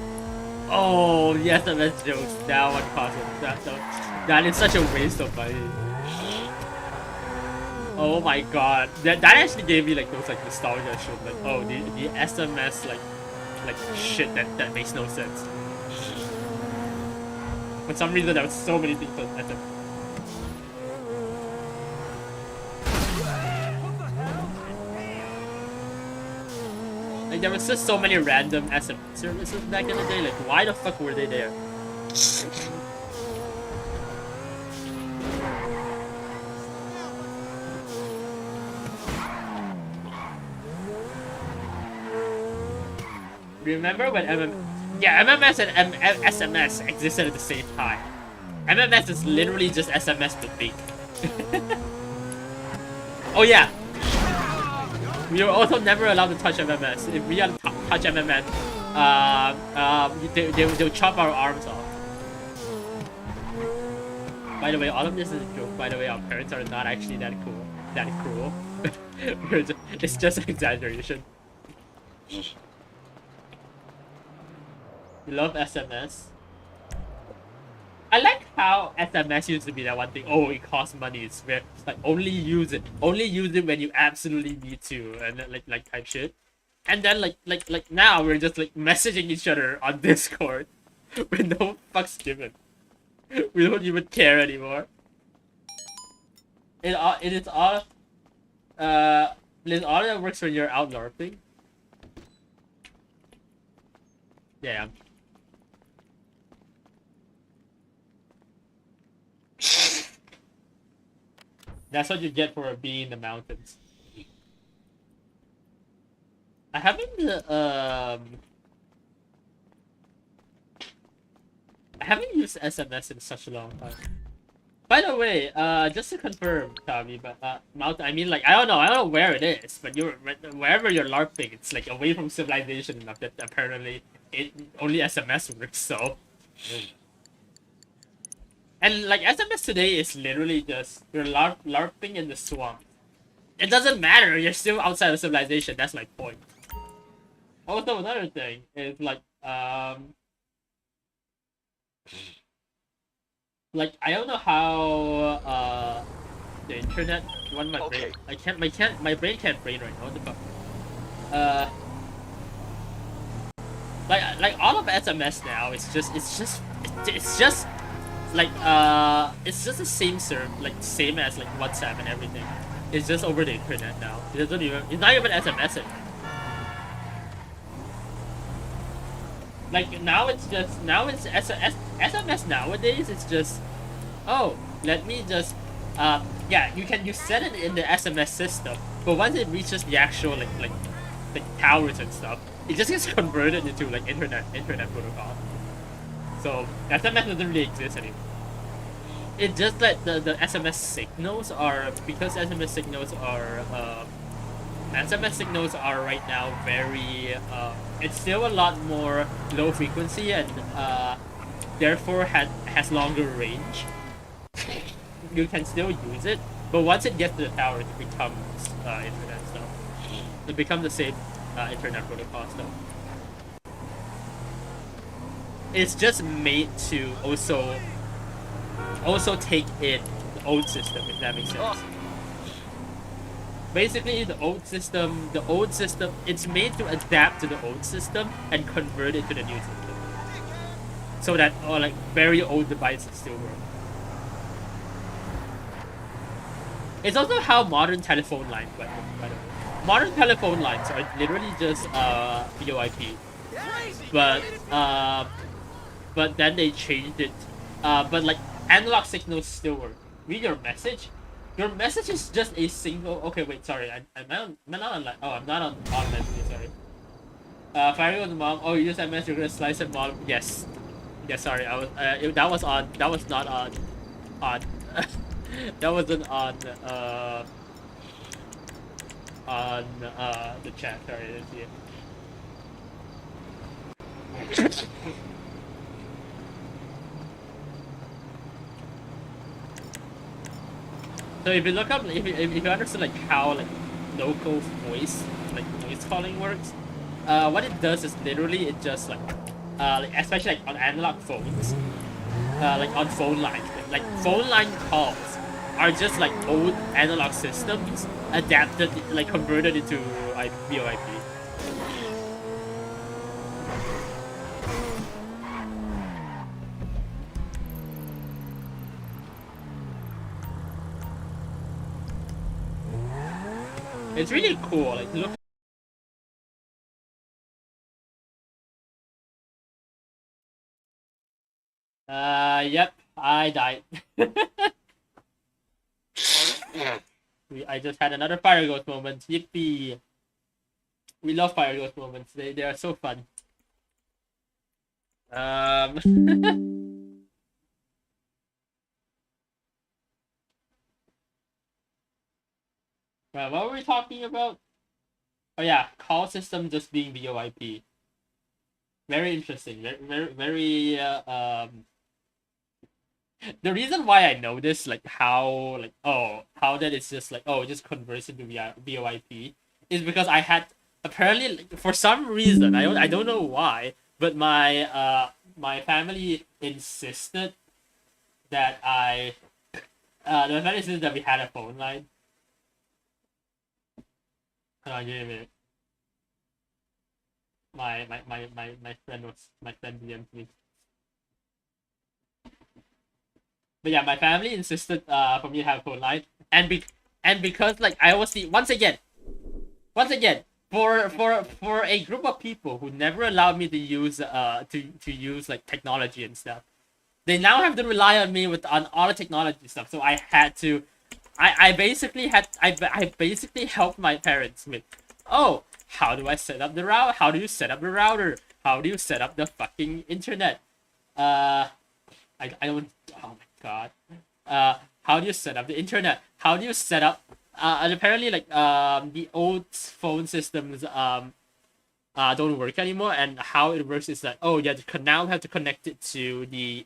Oh, the SMS jokes. That one caused it. That is such a waste of money. Oh my god. That actually gave me like those like nostalgia shit. Like, oh, the SMS like shit that makes no sense. For some reason, there was so many things on SMS. Like, there was just so many random SMS services back in the day. Like, why the fuck were they there? Remember when MMS and SMS existed at the same time. MMS is literally just SMS but big. Oh yeah. We were also never allowed to touch MMS. If we had to touch MMS, they'll chop our arms off. By the way, all of this is a joke. By the way, our parents are not actually that cruel. It's just an exaggeration. You love SMS. I like how SMS used to be that one thing. Oh, it costs money. It's where like only use it when you absolutely need to, and like type shit. And then like now we're just like messaging each other on Discord with no fucks given. We don't even care anymore. It is all that works when you're out LARPing. Yeah. That's what you get for being in the mountains. I haven't used SMS in such a long time. By the way, just to confirm, Tavi, but mountain. I mean, like I don't know where it is, but wherever you're LARPing, it's like away from civilization enough that apparently only SMS works. So. And like SMS today is literally just you're LARPing in the swamp. It doesn't matter, you're still outside of civilization, that's my point. Also another thing is like I don't know how the internet run my brain. My brain can't brain right now, what the fuck? Like all of SMS now, it's just like it's just the same same as like WhatsApp and everything. It's just over the internet now. It's not even SMS anymore. Like SMS nowadays. It's just let me just yeah, you set it in the SMS system, but once it reaches the actual like towers and stuff, it just gets converted into like internet protocol. So SMS doesn't really exist anymore. It's just that the SMS signals are right now very it's still a lot more low frequency and therefore has longer range. You can still use it, but once it gets to the tower, it becomes internet stuff. It becomes the same internet protocol stuff. It's just made to also take in the old system, if that makes sense. Basically, the old system, it's made to adapt to the old system and convert it to the new system, so that like very old devices still work. It's also how modern telephone lines work, by the way. Modern telephone lines are literally just VoIP, but then they changed it. But like analog signals still work. Read your message. Your message is just a single. Okay, wait, sorry. I'm not on. Oh, I'm not on message. Sorry. Firing on the mom. Oh, you use that message. You're gonna slice it, mom. Yes. Yeah, sorry. I was. That was on. That was not on. That wasn't on. The chat. Sorry, I didn't see it. So if you look up, if you understand like how like local voice calling works, what it does is literally it just like like especially like on analog phones, like on phone lines, like phone line calls are just like old analog systems adapted, like converted into VoIP. It's really cool. Like look. Yep, I died. I just had another fire ghost moment. Yippee! We love fire ghost moments. They are so fun. What were we talking about? Oh yeah, call system just being VoIP. Very interesting. Very. The reason why I know this, like how that it's just like just converts into VoIP, is because I had apparently, like, for some reason I don't know why, but my family insisted that the family insisted that we had a phone line. Hold on, give me a minute. My friend DM'd me. But yeah, my family insisted for me to have a phone line, and because like I was the once again for a group of people who never allowed me to use to use like technology and stuff, they now have to rely on me on all the technology stuff. So I had to, I basically helped my parents with, how do I set up the route? How do you set up the router? How do you set up the fucking internet? I don't. Oh my god. How do you set up the internet? How do you set up? And apparently, like the old phone systems don't work anymore. And how it works is that you now have to connect it to the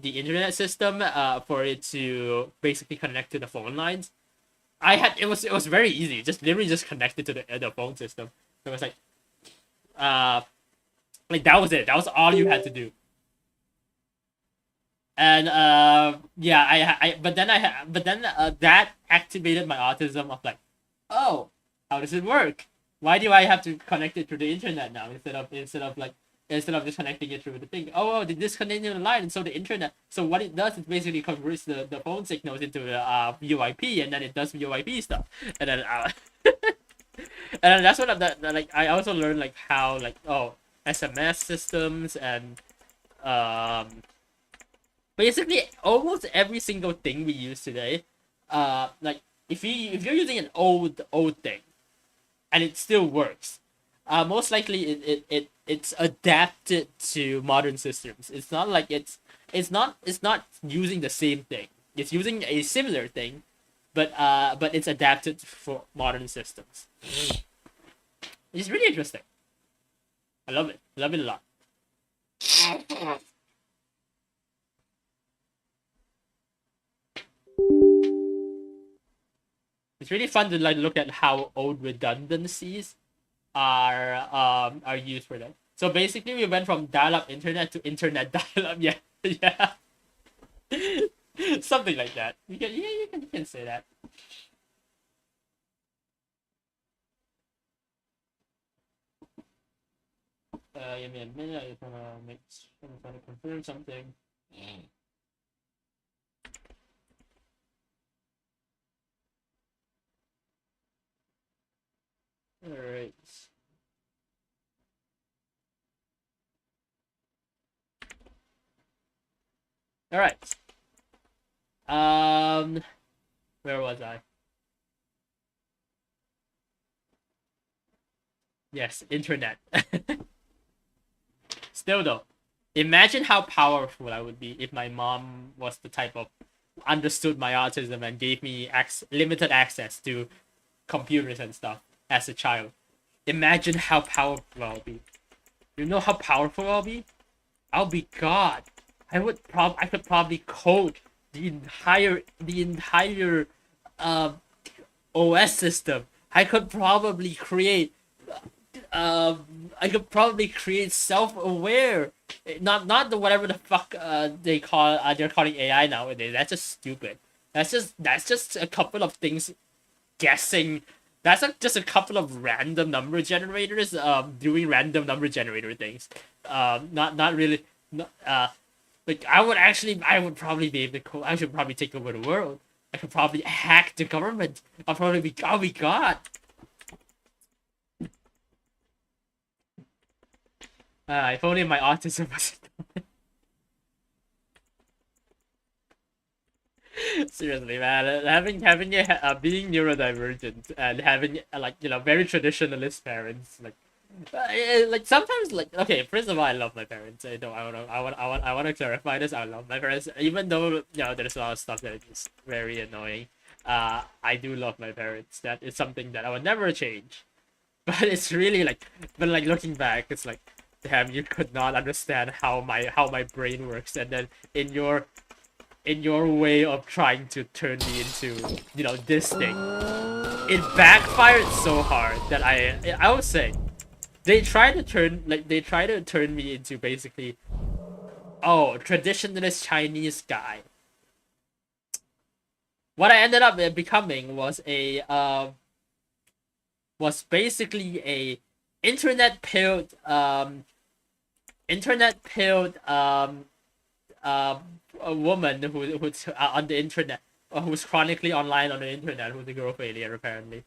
internet system for it to basically connect to the phone lines. It was very easy. Just literally just connected to the phone system. So it was like that was it. That was all you had to do. And yeah, but then that activated my autism of like, how does it work? Why do I have to connect it through the internet now instead of just connecting it through the thing? They disconnected the line, and so the internet. So what it does is basically converts the phone signals into the VoIP, and then it does VoIP stuff, and then and then that's what like I also learned like how like SMS systems and basically almost every single thing we use today, like if you're using an old thing and it still works, most likely it's adapted to modern systems. It's not like it's not using the same thing. It's using a similar thing, but it's adapted for modern systems. It's really interesting. I love it. I love it a lot. It's really fun to like look at how old redundancies are used for that. So basically, we went from dial-up internet to internet dial-up. Yeah, yeah, something like that. You can say that. Give me a minute. I just I'm trying to confirm something. All right. All right. Where was I? Yes, internet. Still though, imagine how powerful I would be if my mom was the type of understood my autism and gave me limited access to computers and stuff as a child. Imagine how powerful I'll be. You know how powerful I'll be? I'll be God. I could probably code the entire OS system. I could probably create probably create self-aware, not the whatever the fuck they're calling AI nowadays. That's just stupid. That's just a couple of things guessing. That's just a couple of random number generators doing random number generator things. Not really. Like I would probably be able to. I should probably take over the world. I could probably hack the government. I'll probably be. Oh my god. If only my autism wasn't. Seriously, man, being neurodivergent and having like very traditionalist parents, like sometimes like okay, first of all, I love my parents. I want to clarify this. I love my parents, even though there's a lot of stuff that is very annoying. I do love my parents. That is something that I would never change. But it's really but looking back, it's like, damn, you could not understand how my brain works, and then in your way of trying to turn me into this thing, it backfired so hard that I would say they try to turn me into basically traditionalist Chinese guy. What I ended up becoming was basically a internet pilled a woman who's on the internet, or who's chronically online on the internet, who's a girl failure apparently.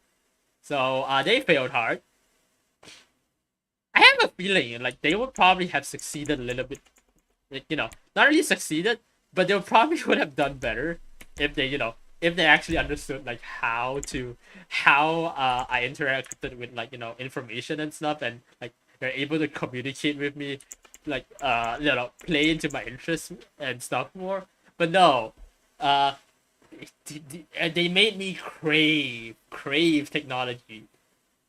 So they failed hard. I have a feeling like they would probably have succeeded a little bit, not really succeeded, but they probably would have done better if they actually understood how I interacted with information and stuff, and they're able to communicate with me, play into my interests and stuff more. But no, they made me crave technology,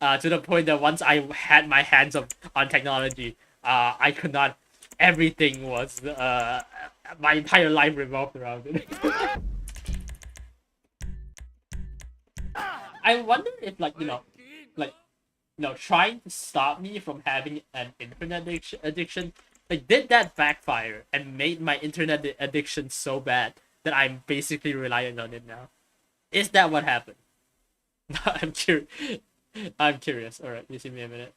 to the point that once I had my hands on technology, I could not. Everything was my entire life revolved around it. I wonder if trying to stop me from having an internet addiction, did that backfire and made my internet addiction so bad that I'm basically relying on it now? Is that what happened? I'm curious. All right, you see me a minute.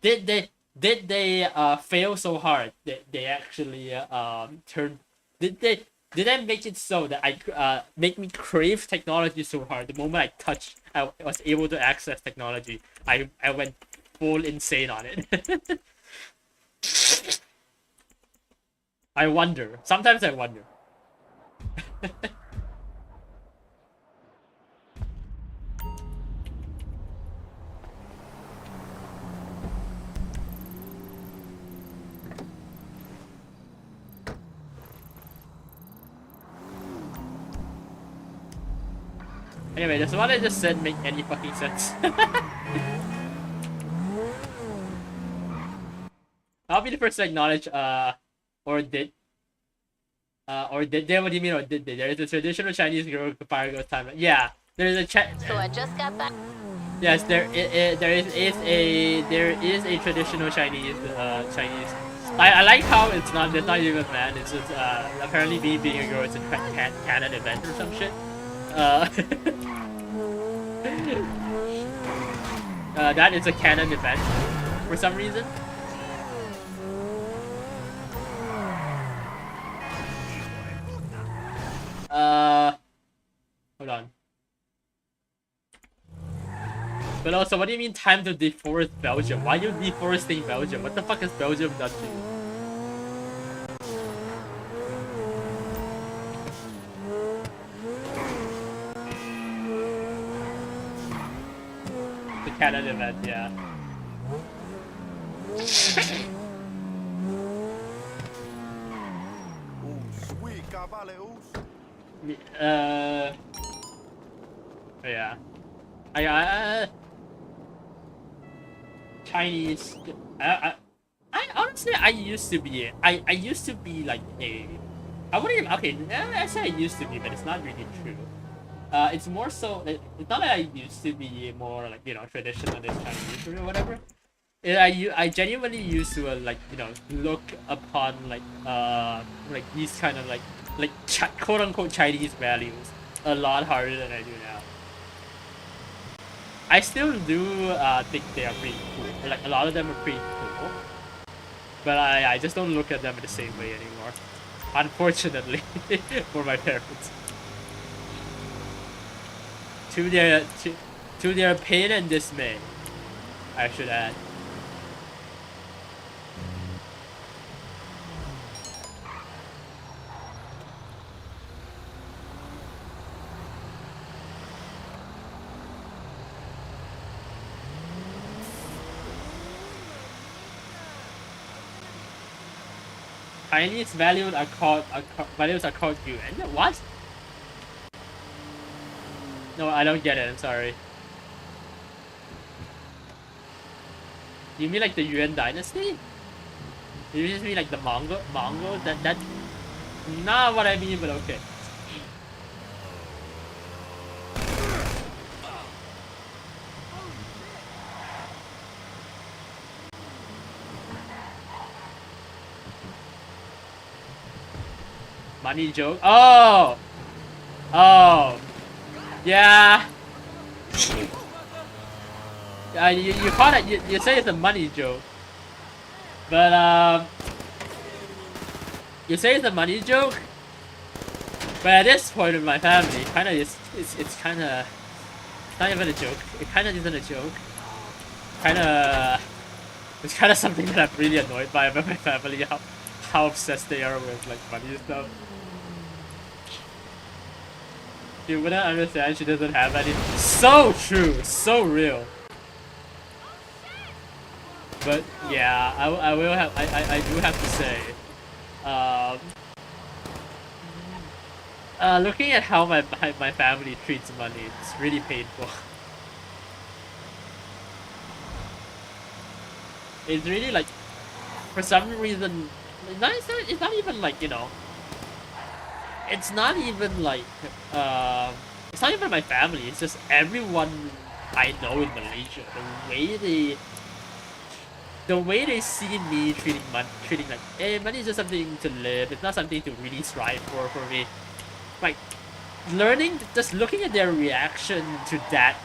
Did they fail so hard that they actually Did that make it so that make me crave technology so hard? The moment I was able to access technology, I went full insane on it. I wonder. Sometimes I wonder. Anyway, does what I just said make any fucking sense? I'll be the first to acknowledge, or did what do you mean, or did they? There is a traditional Chinese girl fire goes time. Yeah, there is a So I just got back. Yes, there is a traditional Chinese. I like how it's not even man. It's just apparently me being a girl is a canon event or some shit. That is a canon event for some reason. Hold on. But also, what do you mean time to deforest Belgium? Why are you deforesting Belgium? What the fuck has Belgium done to you? The canon event, yeah. Yeah. Chinese. I honestly, I used to be like a. I wouldn't even. Okay, I say I used to be, but it's not really true. It's more so. It's not that I used to be more like traditional in Chinese or whatever. I genuinely used to like look upon like these kind of like quote unquote Chinese values a lot harder than I do now. I still do think they are pretty cool. Like a lot of them are pretty cool, but I just don't look at them in the same way anymore. Unfortunately, for my parents. To their pain and dismay, I should add. Chinese values are called yuan. What? No, I don't get it. I'm sorry. You mean like the Yuan dynasty? You just mean like the Mongol? That's not what I mean, but okay. Money joke? Oh! Oh! Yeah! You call it, you say it's a money joke. But, you say it's a money joke? But at this point in my family, it's not even a joke. It kinda isn't a joke. It's kinda something that I'm really annoyed by about my family, how obsessed they are with like money stuff. You wouldn't understand, she doesn't have any. So true, so real. But yeah, I do have to say, looking at how my family treats money, it's really painful. It's really like, for some reason, it's not even like, it's not even like, it's not even my family, it's just everyone I know in Malaysia. The way they see me treating like, hey, money is just something to live, it's not something to really strive for me. Like, just looking at their reaction to that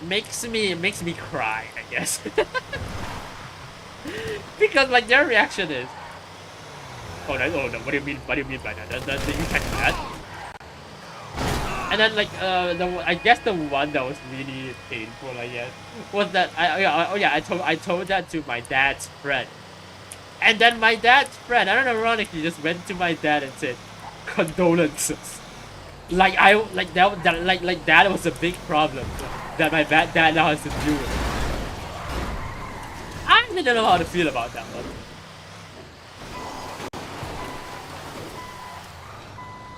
makes me cry, I guess. Because like their reaction is, oh no, what do you mean by that? You can't do that. And then like I guess the one that was really painful, I guess, was that I told that to my dad's friend. And then my dad's friend, ironically, just went to my dad and said, condolences. Like that was a big problem that my dad now has to deal with. I really don't know how to feel about that one.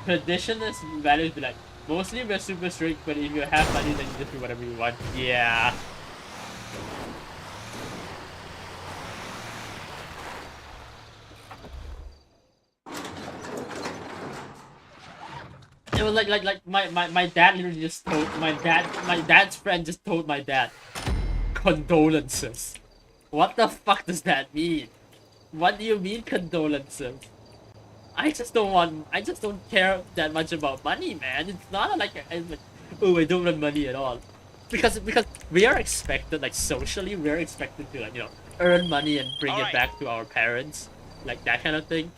Traditionalist values be like, mostly we're super strict, but if you have money then you just do whatever you want. Yeah. It was like my dad literally just told my dad's friend just told my dad, condolences. What the fuck does that mean? What do you mean condolences? I just don't care that much about money, man. It's not like oh, I don't want money at all. Because we are expected, like socially, we're expected to like, earn money and bring it back to our parents. Like that kind of thing.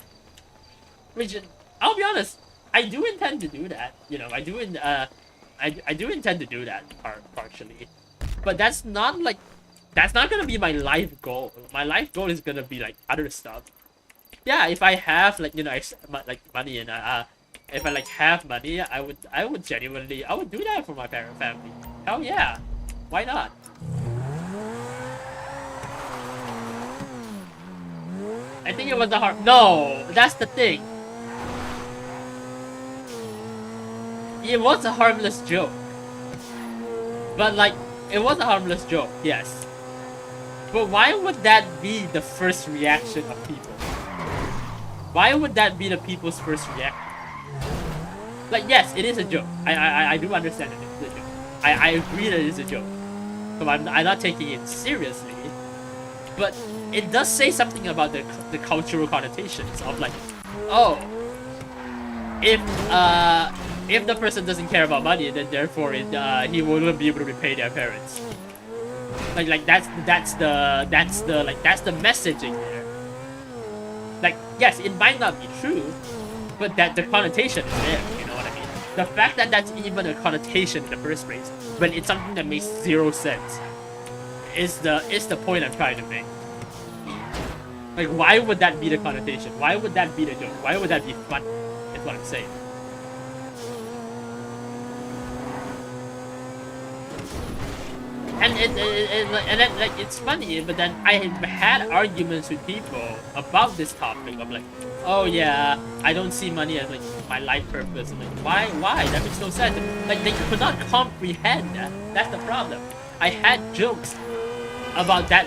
Which, I'll be honest, I do intend to do that. I do intend to do that partially. But that's not gonna be my life goal. My life goal is gonna be like other stuff. Yeah, if I have like money and if I like have money, I would genuinely do that for my family. Hell yeah, why not? I think it was a no, that's the thing. It was a harmless joke. But like, it was a harmless joke, yes. But why would that be the first reaction of people? Why would that be the people's first reaction? Like, yes, it is a joke. I do understand that it's a joke. I agree that it is a joke. So I'm not taking it seriously. But it does say something about the cultural connotations of like, oh, if the person doesn't care about money, then therefore he won't be able to repay their parents. Like that's the messaging there. Like, yes, it might not be true, but that the connotation is there. You know what I mean? The fact that that's even a connotation in the first place, when it's something that makes zero sense, is the point I'm trying to make. Like, why would that be the connotation? Why would that be the joke? Why would that be fun? Is what I'm saying. And then, like, it's funny, but then I have had arguments with people about this topic of like, oh yeah, I don't see money as like my life purpose. I'm like, why? That makes no sense. Like, they could not comprehend that. That's the problem. I had jokes about that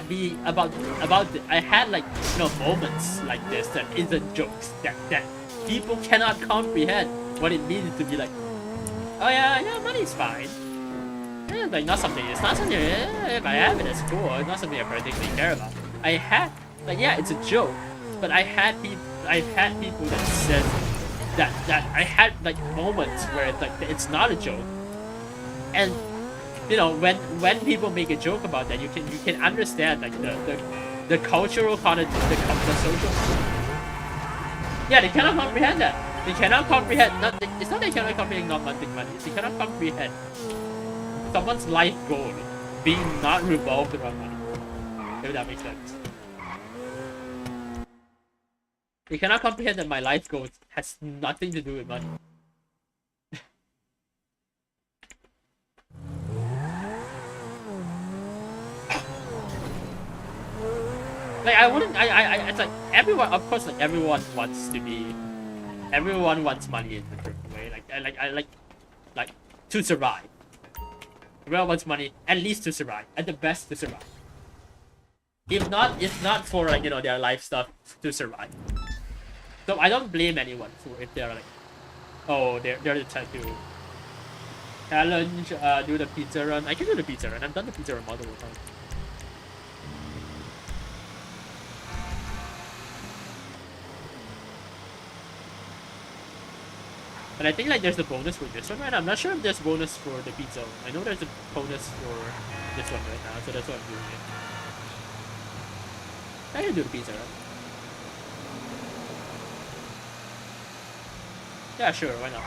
I had, like, you know, moments like this that isn't jokes, that people cannot comprehend what it means to be like, oh yeah, money's fine. Like, it's not something, if I have it, it's cool. It's not something I particularly care about. I had, like, yeah, it's a joke, but I had people that said that I had, like, moments where it's like, it's not a joke. And, you know, when people make a joke about that, you can understand, like, the cultural connotation, the social. Yeah, they cannot comprehend that. They cannot comprehend. It's not they cannot comprehend not wanting money. They cannot comprehend someone's life goal being not revolved around money. If that makes sense. They cannot comprehend that my life goal has nothing to do with money. Like, it's like everyone, of course, like, everyone wants money in a certain way. Like to survive. Everyone wants money, at least to survive, at the best to survive. If not for, like, you know, their life stuff, to survive. So I don't blame anyone for if they're like, oh, they're the type to challenge, do the pizza run. I can do the pizza run. I've done the pizza run multiple times. But I think, like, there's a bonus for this one, right? I'm not sure if there's a bonus for the pizza. I know there's a bonus for this one right now, so that's what I'm doing it. I can do the pizza, right? Yeah, sure, why not?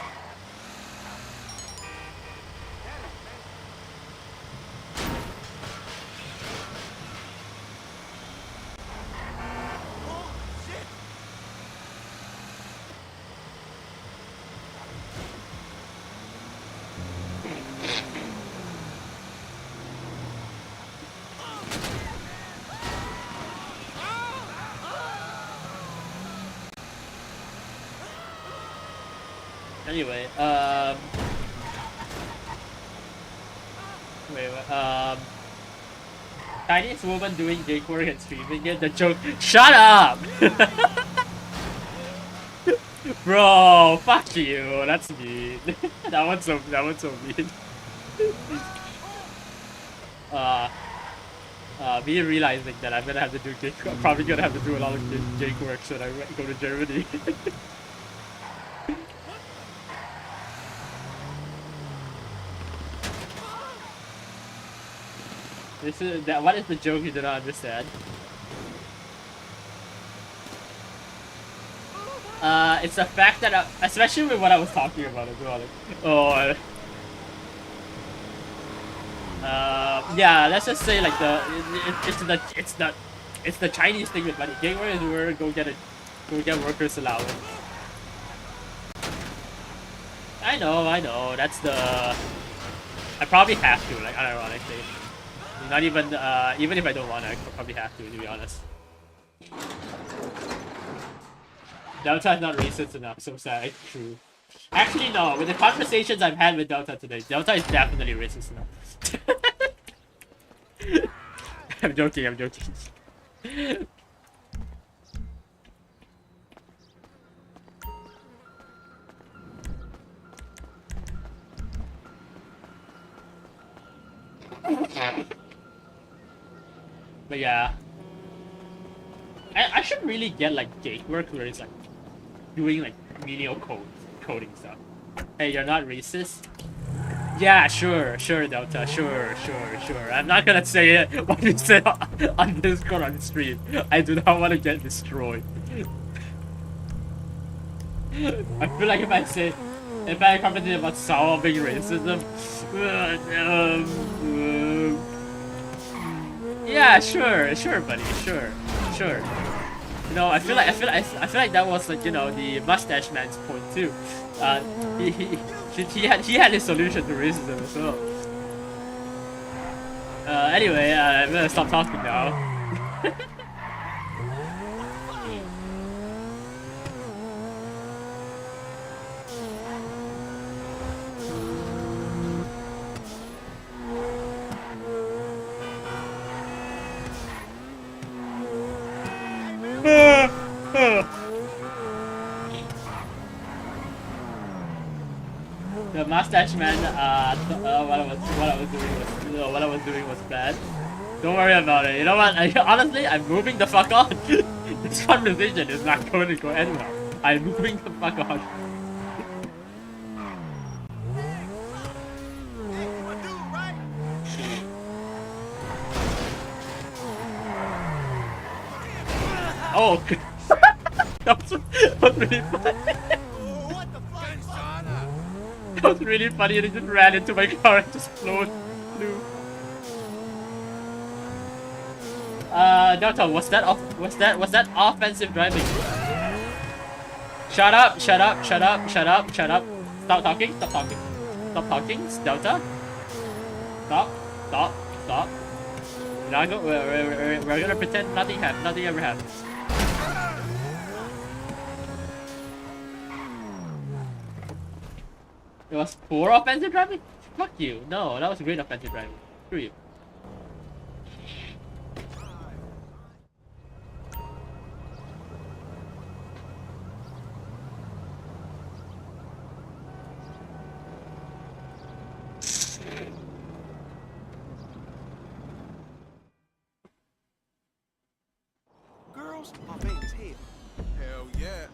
Anyway, Chinese woman doing gig work and streaming it. The joke. Shut up, bro. Fuck you. That's mean. that one's so mean. Me realizing that I'm gonna have to do gig. I'm probably gonna have to do a lot of gig work when I go to Germany. What is the joke you do not understand? It's the fact that, especially with what I was talking about as well. Like, yeah, let's just say, like, it's the Chinese thing with money. Gig work is where go get workers allowance. I know. That's the. I probably have to, like, unironically. Not even, even if I don't want to, I probably have to be honest. Delta is not racist enough, so sad. It's true. Actually, no. With the conversations I've had with Delta today, Delta is definitely racist enough. I'm joking. But yeah, I should really get like gate work where it's like doing like menial coding stuff. Hey, you're not racist? Yeah, sure, Delta, sure. I'm not gonna say it what you said on Discord on stream. I do not want to get destroyed. I feel like if I commented about solving racism, yeah, sure, buddy, sure. You know, I feel like that was like, you know, the mustache man's point too. He had his solution to racism as well. Anyway, I'm gonna stop talking now. The mustache man, what I was doing was bad. Don't worry about it. You know what? Honestly, I'm moving the fuck on. This conversation is not going to go anywhere. I'm moving the fuck on. Oh, that was really funny. That was really funny, and he just ran into my car and just flew. Delta, was that offensive driving? Shut up! Stop talking! Delta. Stop. We're gonna pretend nothing ever happened. It was poor offensive driving? Fuck you. No, that was great offensive driving. Screw you. Girls, my baby's here. Hell yeah.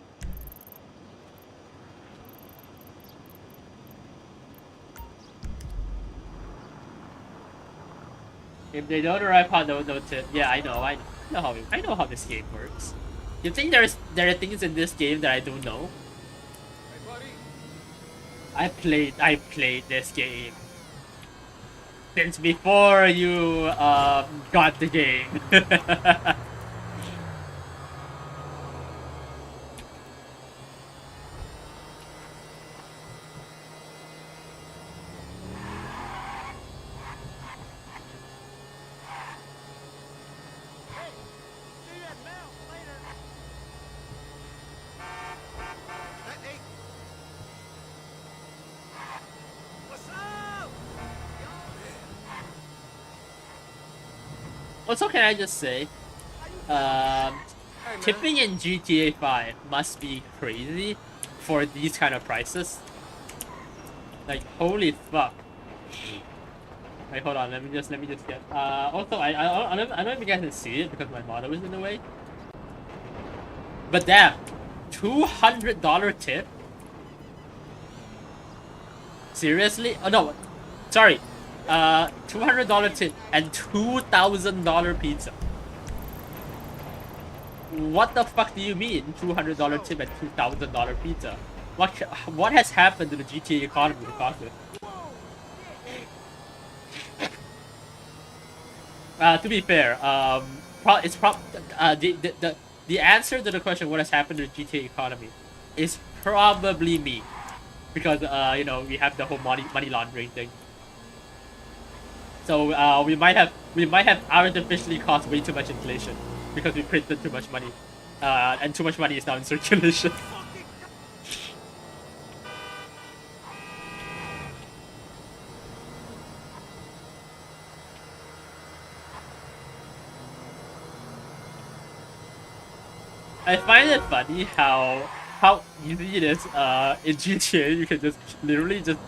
If they don't arrive on no tip, yeah, I know how this game works. You think there are things in this game that I don't know? I played this game since before you got the game. Also, can I just say, tipping in GTA 5 must be crazy for these kind of prices. Like, holy fuck. Wait, hold on, let me just get, also, I don't know if you guys can see it because my monitor is in the way. But damn, $200 tip? Seriously? Oh no, sorry. $200 tip and $2,000 pizza. What the fuck do you mean $200 tip and $2,000 pizza? What has happened to the GTA economy because of it? To be fair, the answer to the question what has happened to the GTA economy is probably me, because you know, we have the whole money laundering thing. So we might have artificially caused way too much inflation because we printed too much money, and too much money is now in circulation. I find it funny how easy it is in GTA. You can just literally just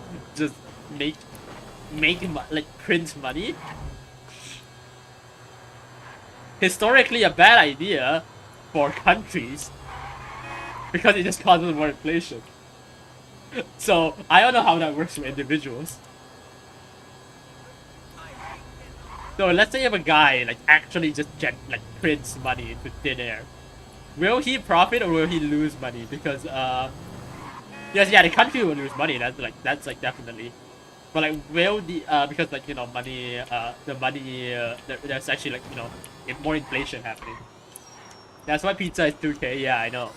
make print money. Historically, a bad idea for countries because it just causes more inflation. So I don't know how that works for individuals. So let's say if a guy actually just prints money into thin air, will he profit or will he lose money? Because yes, yeah, the country will lose money. That's definitely. But will the because money the money there's actually more inflation happening. That's why pizza is 2K. Yeah, I know.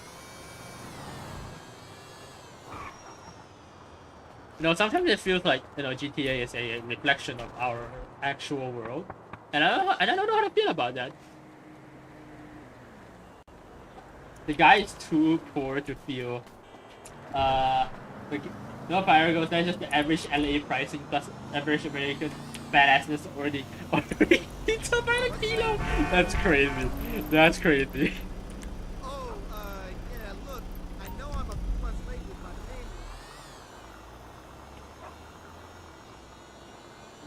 Sometimes it feels like GTA is a reflection of our actual world, and I don't know how to feel about that. The guy is too poor to feel. No Pyragos, that's just the average LA pricing plus average American badassness already pizza by the kilo. That's crazy. That's crazy. Oh, yeah, look, I know I'm a few months late with my payment.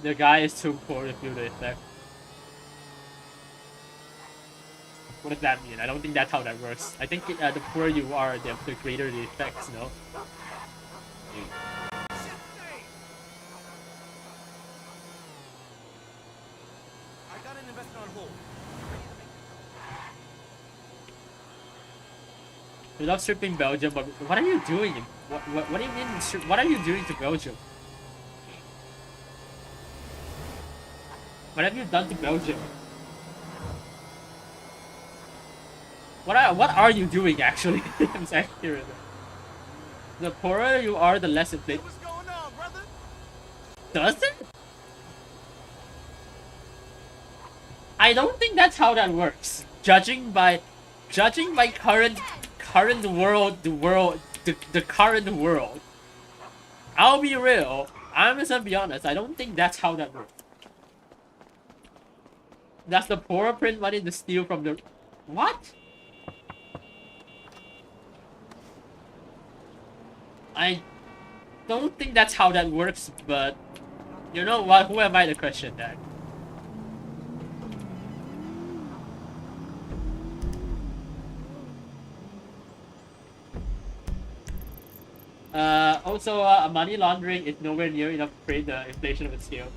The guy is too poor to feel the effect. What does that mean? I don't think that's how that works. I think the poorer you are, the greater the effects, no? I got an investment on hold. We love stripping Belgium, but what are you doing? What do you mean? What are you doing to Belgium? What have you done to Belgium? What are you doing actually? I'm just curious. The poorer you are, the less inflation. What's going on, brother? Does it? I don't think that's how that works. Judging by current world, the current world. I'll be real. I'm just gonna be honest. I don't think that's how that works. That's the poorer print money to steal from the what? I don't think that's how that works, but you know what? Who am I to question that? Also, money laundering is nowhere near enough to create the inflation of a scale.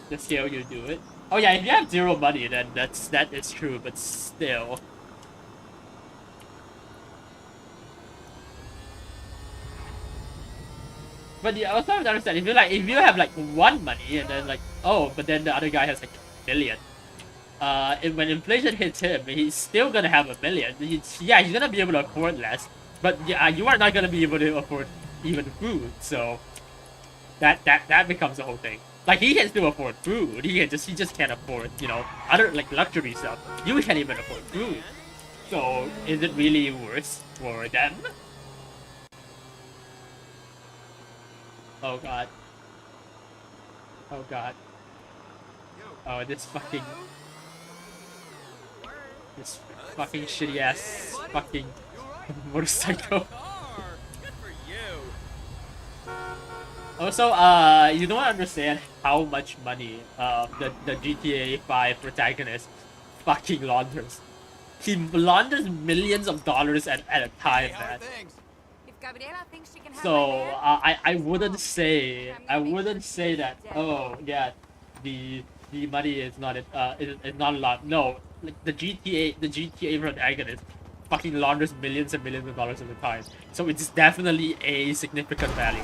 The scale you do it. Oh yeah, if you have zero money, then that is true, but still. But you also have to understand, if you have one money and then but then the other guy has a million. When inflation hits him, he's still gonna have a million. He's gonna be able to afford less, but yeah, you are not gonna be able to afford even food. So that becomes the whole thing. He can still afford food. He just can't afford other luxury stuff. You can't even afford food. So is it really worse for them? Oh god. Oh god. Oh, this fucking shitty ass fucking motorcycle. Also, you don't understand how much money the GTA 5 protagonist fucking launders. He launders millions of dollars at a time, man. So I wouldn't say that, oh yeah, the money is not is not a lot. No, the GTA protagonist fucking launders millions and millions of dollars at a time. So it's definitely a significant value.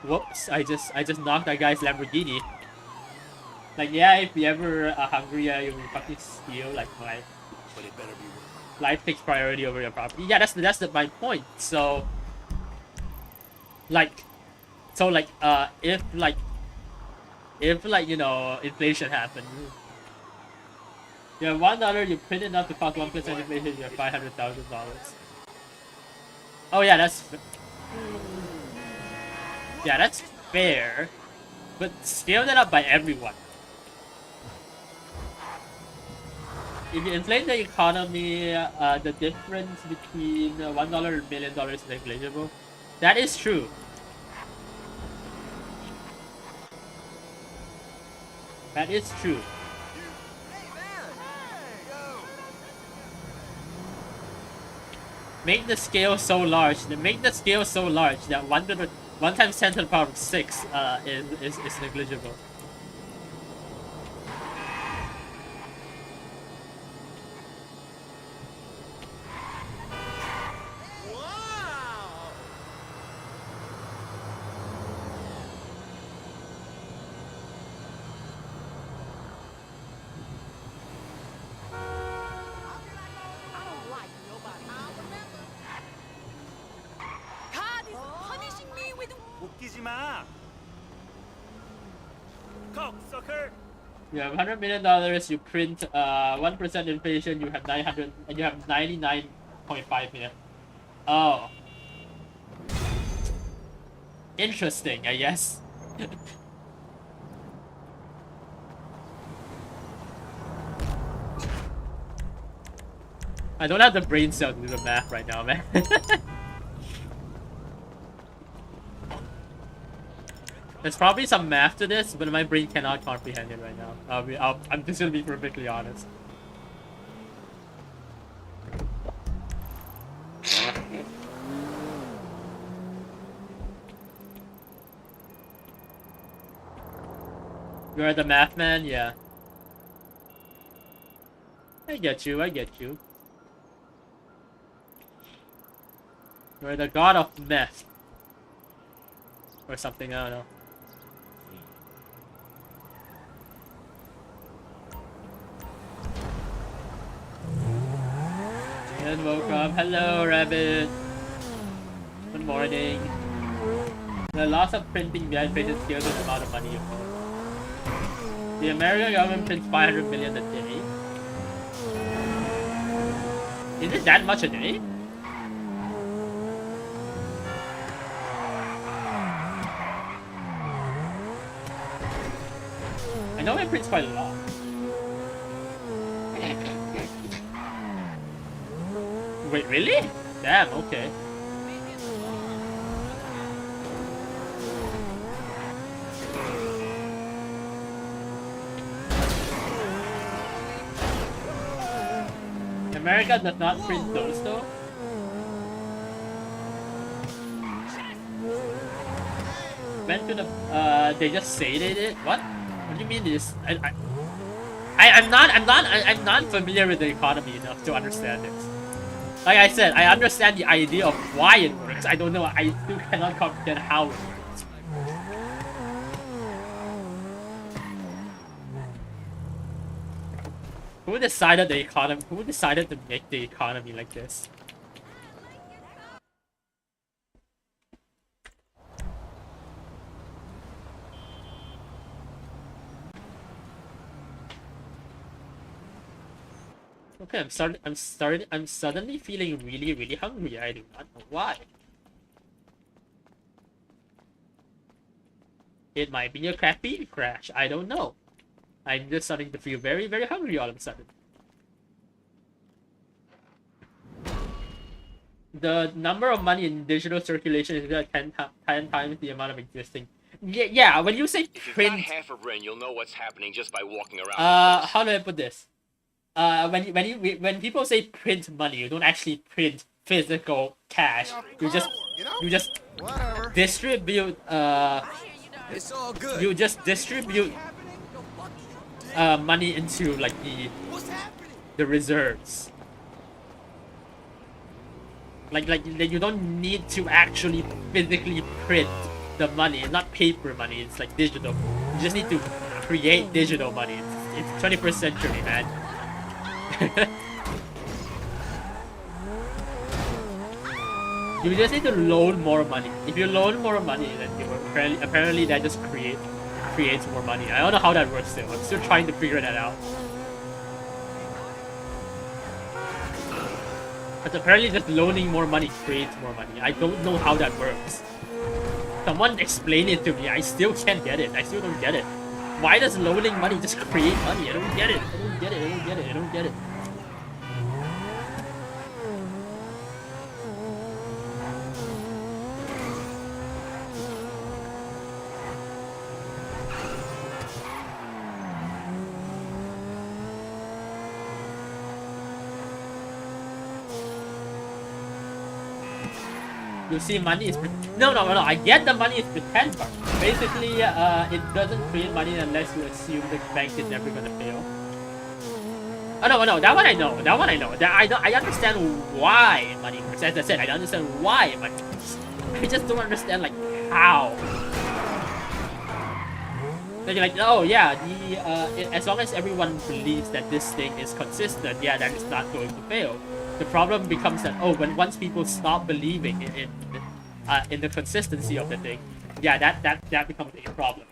Whoops! I just knocked that guy's Lamborghini. Yeah, if you ever are hungry, you will fucking steal my. But it better be worth it. Life takes priority over your property. Yeah, that's my point. So if inflation happens, you have $1, you print enough to cost 1% inflation, you have $500,000. Oh yeah, that's fair, but scale that up by everyone. If you inflate the economy, the difference between $1 and $1 million is negligible. That is true. That is true. Make the scale so large. Make the scale so large that 1 times 10 to the power of 6 is negligible. You have $100 million. You print 1% inflation. You have 900, and you have 99.5 million. Oh, interesting. I guess. I don't have the brain cell to do the math right now, man. There's probably some math to this, but my brain cannot comprehend it right now. I'm just gonna be perfectly honest. You're the math man? Yeah. I get you, I get you. You're the god of meth. Or something, I don't know. And welcome. Hello, Rabbit. Good morning. The loss of printing behind printed scales is the amount of money you owe. The American government prints 500 million a day. Is it that much a day? I know it prints quite a lot. Wait, really? Damn, okay. America does not print those though? Went to the they just say they did? What? What do you mean this? I'm not familiar with the economy enough to understand this. Like I said, I understand the idea of why it works. I don't know. I still cannot comprehend how it works. Who decided the economy? Who decided to make the economy like this? Okay, I'm suddenly feeling really hungry. I do not know why. It might be a caffeine crash. I don't know. I'm just starting to feel very hungry all of a sudden. The number of money in digital circulation is about 10 times the amount of existing. Yeah, when you say print... If you've got half a brain, you'll know what's happening just by walking around. How do I put this? When people say print money, you don't actually print physical cash. You just distribute It's all good. you just distribute money into like the reserves. Like you don't need to actually physically print the money. It's not paper money. It's like digital. You just need to create digital money. It's 21st century, man. You just need to loan more money. If you loan more money, then apparently that just creates more money. I don't know how that works still. I'm still trying to figure that out. But apparently just loaning more money creates more money. I don't know how that works. Someone explain it to me. I still can't get it. I still don't get it. Why does loaning money just create money? I don't get it. I don't get it. I don't get it. I don't get it. You see, money is no. I get the money is pretend part. Basically, it doesn't create money unless you assume the bank is never gonna fail. Oh no, that one I know. I understand why money works. As I said, I understand why money works. I just don't understand like how. Like, oh yeah, as long as everyone believes that this thing is consistent, yeah, then it's not going to fail. The problem becomes that once people stop believing in the consistency of the thing, yeah, that becomes a problem.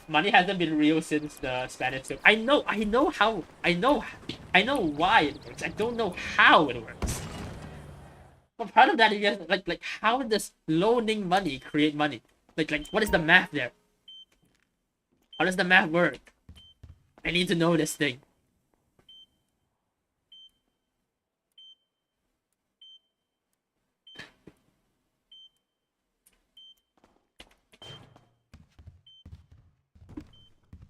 Money hasn't been real since the Spanish Civil. I know why it works. I don't know how it works. But part of that is just like how does loaning money create money? Like what is the math there? How does the math work? I need to know this thing.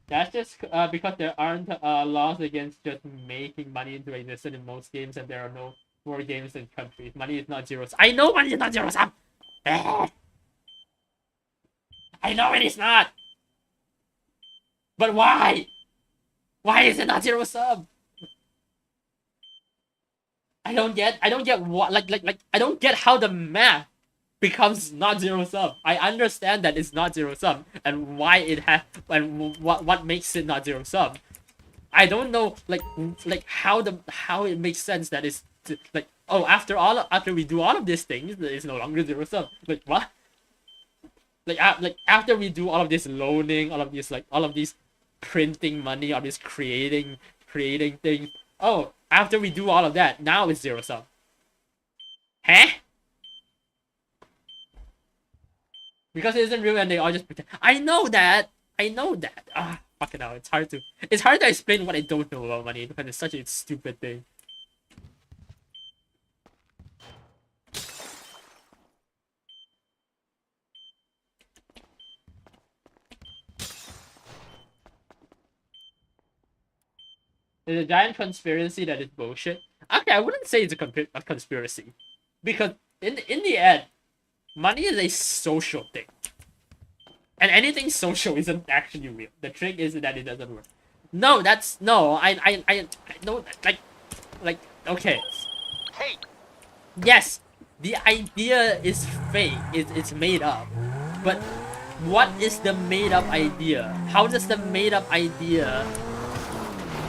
That's just because there aren't laws against just making money into existence in most games, and there are no more games in countries. Money is not zero sum. I know money is not zero sum! I know it is not! But why? Why is it not zero sum? I don't get what I don't get how the math becomes not zero sum. I understand that it's not zero sum and why it has and what makes it not zero sum. I don't know like how it makes sense that it's like, oh, after we do all of these things, it's no longer zero sum. Like what? Like after we do all of this loaning, all of these printing money, all this creating things. Oh, after we do all of that, now it's zero sum. Huh? Because it isn't real and they all just pretend. I know that. Ah, fucking hell. It's hard to explain what I don't know about money because it's such a stupid thing. It's a giant conspiracy that is bullshit. Okay, I wouldn't say it's a conspiracy. Because in the end, money is a social thing. And anything social isn't actually real. The trick is that it doesn't work. No, I don't like okay. Hey. Yes, the idea is fake. It's made up. But what is the made up idea? How does the made up idea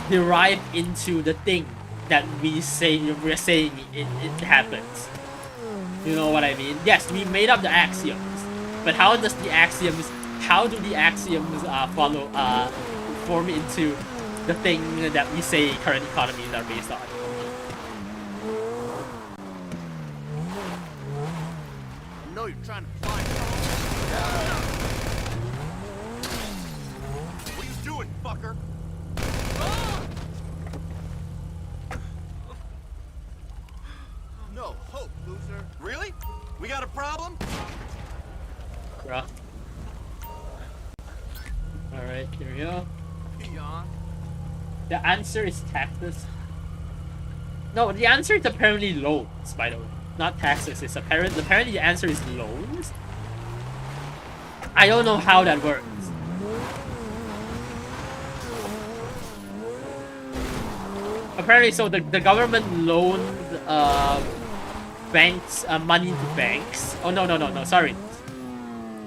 derive into the thing that we're saying it happens? You know what I mean? Yes, we made up the axioms, but how do the axioms form into the thing that we say current economies are based on? I know you're trying to fly. What are you doing, fucker? No hope, loser. Really? We got a problem? Bruh. Alright, here we go. Peon. The answer is taxes. No, the answer is apparently loans, by the way. Not taxes. It's apparently the answer is loans. I don't know how that works. Apparently, so the government loaned banks money to banks. Oh no, sorry.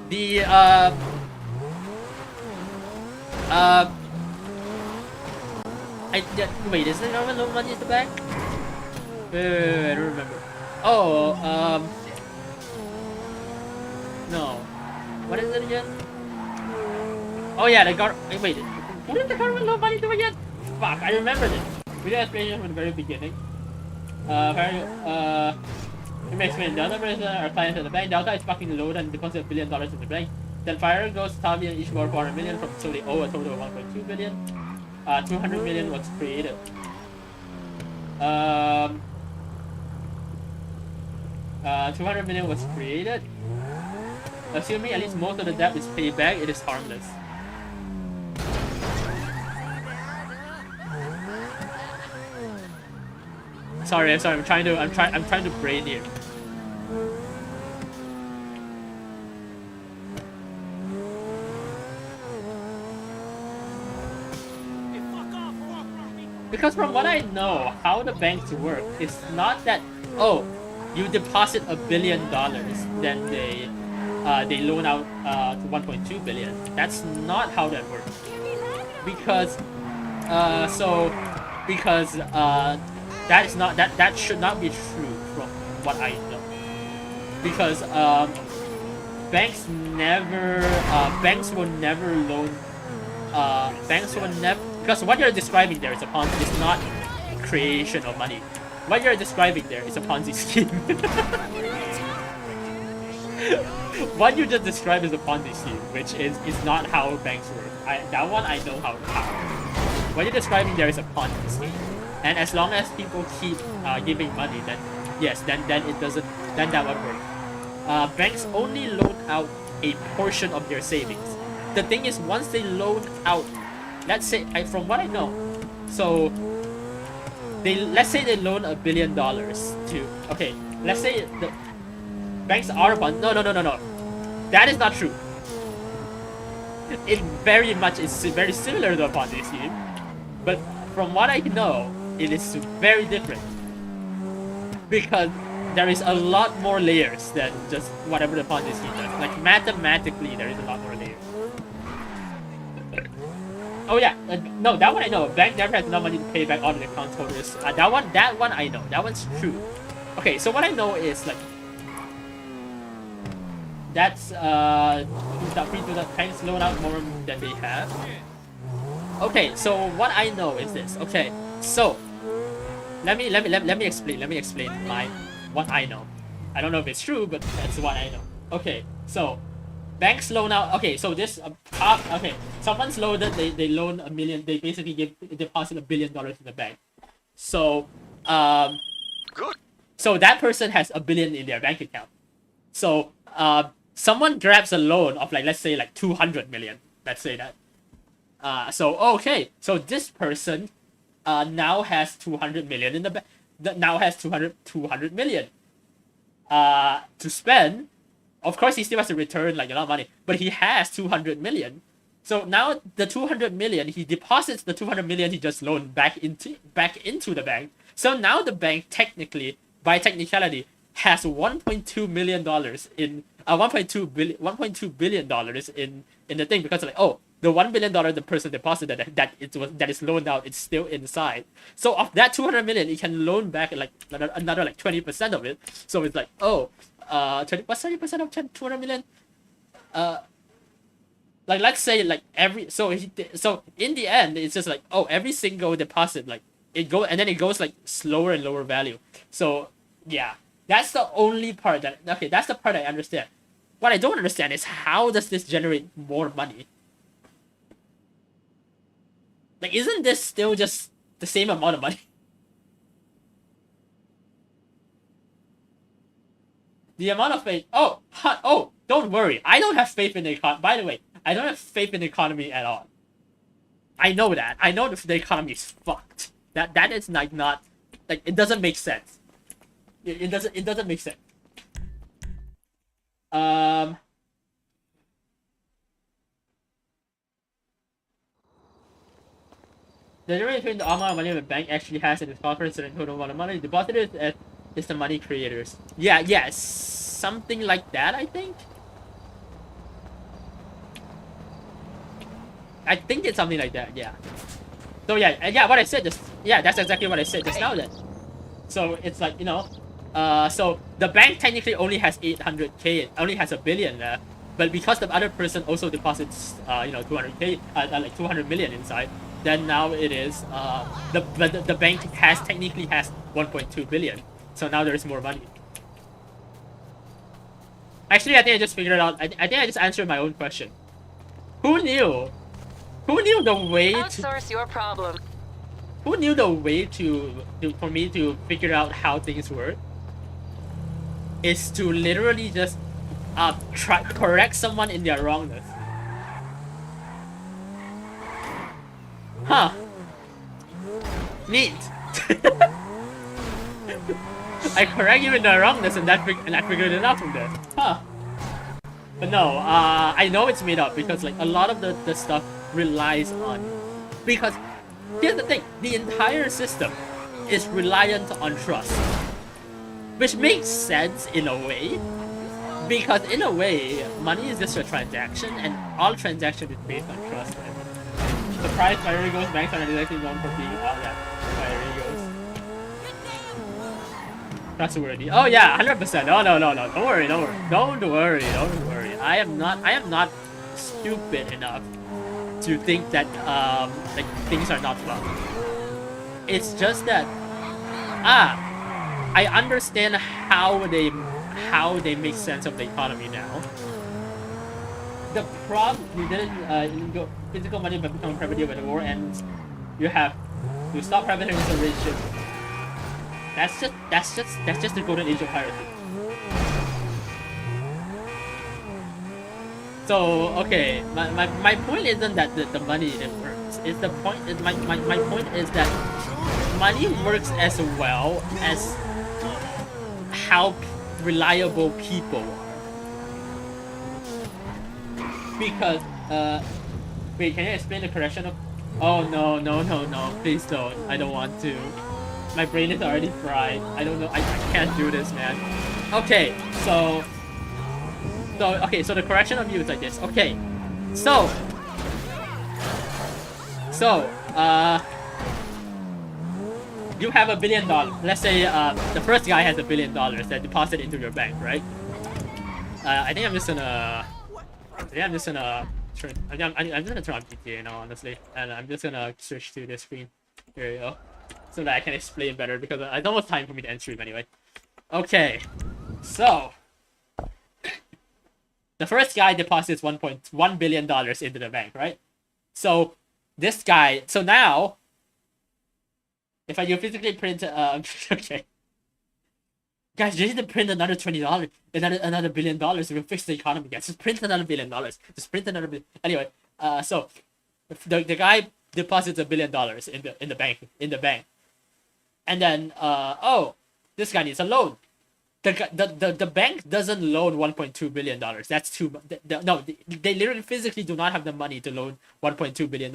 The wait, is the government loan money to the bank? Wait, I don't remember. Oh, no. What is it again? Oh yeah, wait, who did the government loan money to again? Fuck, I remember this. We did explanation from the very beginning. It makes me Delta versus our clients at the bank. Delta is fucking low and deposits $1 billion in the bank. Then Fire goes to Tommy and each borrow 400 million from so they owe a total of 1.2 billion. 200 million was created. 200 million was created. Assuming at least most of the debt is paid back, it is harmless. Sorry, I'm trying to brain here. Because from what I know, how the banks work is not that, oh, you deposit $1 billion, then they loan out to 1.2 billion. That's not how that works. Because that is not that should not be true from what I know. Because banks will never loan because what you're describing there is a Ponzi, is not creation of money. What you're describing there is a Ponzi scheme. What you just described is a Ponzi scheme, which is not how banks work. That one I know how. What you're describing there is a Ponzi scheme, and as long as people keep giving money, then yes, then that won't work. Banks only loan out a portion of their savings. The thing is, once they loan out, let's say, from what I know, so let's say they loan $1 billion to, okay, let's say the banks are upon, no, that is not true. It very much is very similar to a Ponzi scheme, but from what I know, it is very different, because there is a lot more layers than just whatever the Ponzi scheme does. Like mathematically, there is a lot more layers. Oh yeah, no, that one I know. A bank never has enough money to pay back all the account holders. That one I know. That one's true. Okay, so what I know is like that's banks loan out more than they have. Okay, so what I know is this. Okay, so let me explain what I know. I don't know if it's true, but that's what I know. Okay, so banks loan out. Okay, so this okay, someone's loaded. They loan $1 million. They basically deposit $1 billion in the bank. So Good. So that person has $1 billion in their bank account. So someone grabs a loan of like, let's say like 200 million. Let's say that. So okay, so this person now has 200 million in the bank. Now has 200 million to spend. Of course, he still has to return like a lot of money, but he has 200 million. So now the 200 million, he deposits the 200 million he just loaned back into the bank. So now the bank technically, by technicality, has $1.2 million in $1.2 billion in the thing, because like, oh, the $1 billion the person deposited that is loaned out, it's still inside. So of that 200 million, he can loan back like another like 20% of it. So it's like, oh, 20% of 200 million? Like let's say like so in the end it's just like, oh, every single deposit, like it goes like slower and lower value. So yeah, that's the only part that's the part I understand. What I don't understand is, how does this generate more money? Like, isn't this still just the same amount of money? The amount of faith. Oh, don't worry. I don't have faith in the economy. By the way, I don't have faith in the economy at all. I know that. I know the economy is fucked. That is like not, like, it doesn't make sense. It doesn't make sense. The difference between the amount of money the bank actually has in its coffers and the total amount of money deposited is the money creators. Yeah, something like that, I think. I think it's something like that, yeah. So yeah, what I said that's exactly what I said just now then. So it's like, you know, so the bank technically only has 800k, it only has $1 billion left, but because the other person also deposits, 200k, like 200 million inside, then now it is, the bank technically has 1.2 billion. So now there is more money. Actually, I think I just figured it out. I think I just answered my own question. Who knew? Who knew the way to Outsource your problem. Who knew the way for me to figure out how things work? Is to literally just correct someone in their wrongness. Huh. Neat. I correct you in the wrongness and I figured it out from there. Huh. But no, I know it's made up because like a lot of the stuff relies on, because here's the thing: the entire system is reliant on trust, which makes sense in a way, because in a way, money is just a transaction, and all transaction is based on trust. And the price by Rigo's banks are not exactly known for being all that by Rigo's trustworthy. Oh yeah, 100%. No, don't worry. I am not stupid enough to think that like things are not flawed. It's just that I understand how they make sense of the economy now. The problem you didn't go physical money but become property when the war ends. You have to stop privatization. That's just the golden age of piracy. So okay, my point isn't that the money didn't work. It's the point is my point is that money works as well as how reliable people are. Because wait, can you explain the correction of? Oh no, please don't. I don't want to. My brain is already fried. I don't know. I can't do this, man. Okay, so the correction of you is like this. Okay, so you have $1 billion. Let's say the first guy has $1 billion that deposited into your bank, right? I think I'm just gonna turn on GTA now, honestly, and I'm just gonna switch to this screen. There you go, so that I can explain better, because it's almost time for me to end stream anyway. Okay, so the first guy deposits $1.1 billion into the bank, right? So this guy, so now if you physically print okay, guys, you need to print another $20, another $1 billion. We'll fix the economy, guys. Just print another $1 billion. Just print another billion. Anyway, so the guy deposits $1 billion in the bank, and then oh, this guy needs a loan. The bank doesn't loan $1.2 billion. That's too no. They literally physically do not have the money to loan $1.2 billion.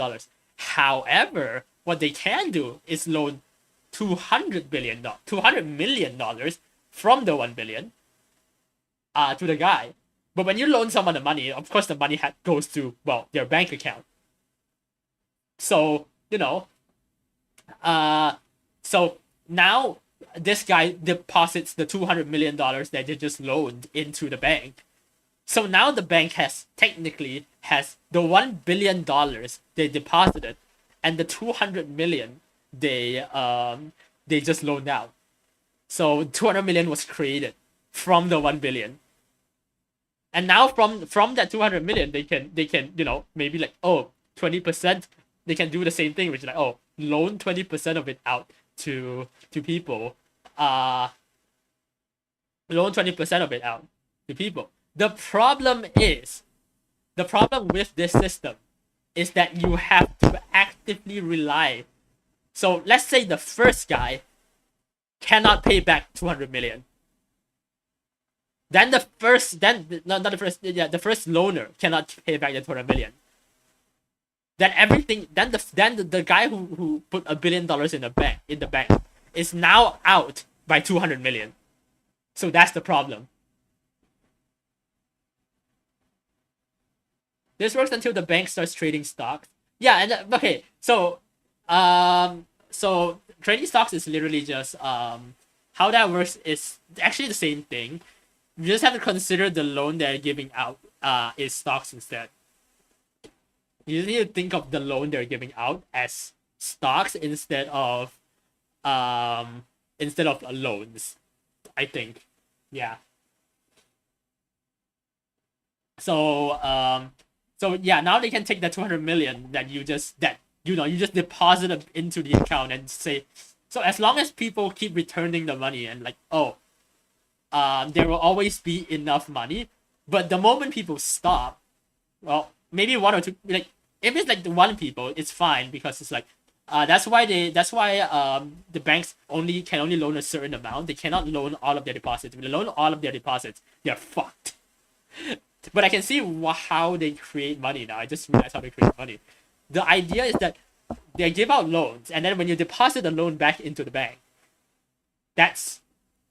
However, what they can do is loan $200 million from the $1 billion to the guy. But when you loan someone the money, of course the money goes to, well, their bank account. So, you know, so now this guy deposits the $200 million that they just loaned into the bank. So now the bank technically has the $1 billion they deposited and the $200 million they just loaned out. So $200 million was created from the $1 billion. And now from that $200 million, they can you know, maybe like, oh, 20%, they can do the same thing, which is like, oh, loan 20% of it out to people. Loan 20% of it out to people. The problem with this system is that you have to actively rely. So let's say the first guy cannot pay back 200 million. Then the first loaner cannot pay back the 200 million. Then the guy who put $1 billion in the bank is now out by 200 million. So that's the problem. This works until the bank starts trading stocks. Yeah, and okay, so trading stocks is literally just how that works is actually the same thing. You just have to consider the loan they're giving out is stocks instead. You just need to think of the loan they're giving out as stocks instead of loans, I think. Yeah. So yeah, now they can take that 200 million that you just deposit into the account and say, so as long as people keep returning the money and like, oh, there will always be enough money. But the moment people stop, well, maybe one or two, like if it's like the one people, it's fine, because it's like that's why the banks can only loan a certain amount. They cannot loan all of their deposits. If they loan all of their deposits, they're fucked. But I can see how they create money now. I just realized how they create money. The idea is that they give out loans, and then when you deposit the loan back into the bank, that's,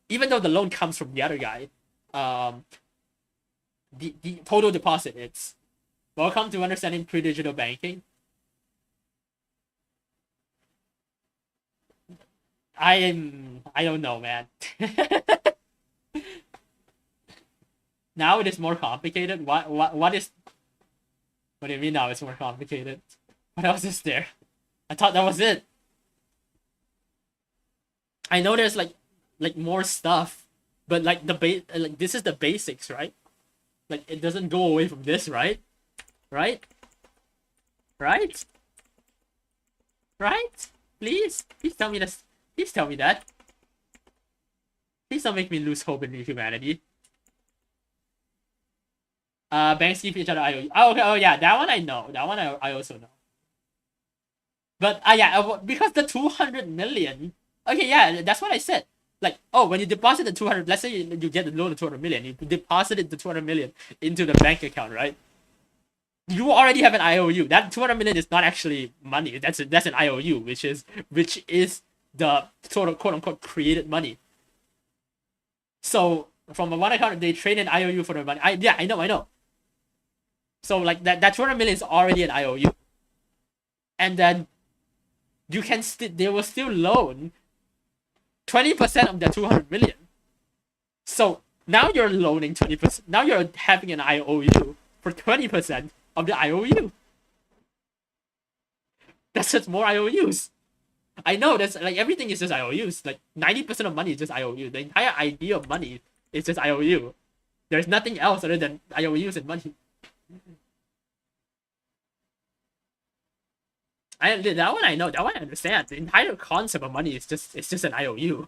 even though the loan comes from the other guy, the total deposit, it's welcome to understanding pre-digital banking. I don't know, man. Now it is more complicated. What do you mean now it's more complicated? What else is there? I thought that was it. I know there's like more stuff, but like like this is the basics, right? Like it doesn't go away from this, right? Right? Right? Right? Please tell me this. Please tell me that. Please don't make me lose hope in humanity. Banks give each other IOU. Oh, okay. Oh, yeah. That one I know. That one I also know. But, yeah, because the 200 million... Okay, yeah, that's what I said. Like, oh, when you deposit the 200... Let's say you get the loan of 200 million. You deposited the 200 million into the bank account, right? You already have an IOU. That 200 million is not actually money. That's an IOU, which is the sort of quote-unquote created money. So, from one account, they trade an IOU for the money. I know. So like that 200 million is already an IOU, and then you can they will still loan 20% of the 200 million. So now you're loaning 20%. Now you're having an IOU for 20% of the IOU. That's just more IOUs. I know that's like everything is just IOUs. Like 90% of money is just IOU. The entire idea of money is just IOU. There's nothing else other than IOUs and money. That one I know. That one I understand. The entire concept of money is just an IOU.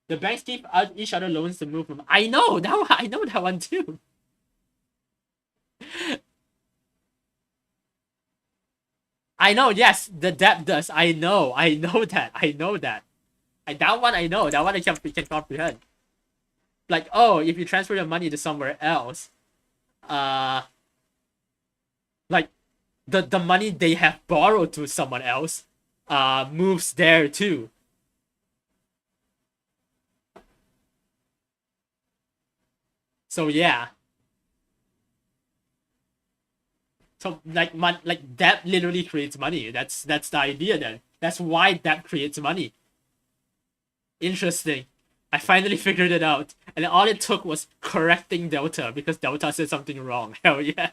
The banks give out each other loans to move from. I know that one. I know that one too. I know. Yes, the debt does. I know that. That one I know. That one I can comprehend. Like, oh, if you transfer your money to somewhere else, like the money they have borrowed to someone else, moves there too. So yeah. So like debt literally creates money. That's the idea then. That's why debt creates money. Interesting. I finally figured it out. And all it took was correcting Delta because Delta said something wrong. Hell yeah.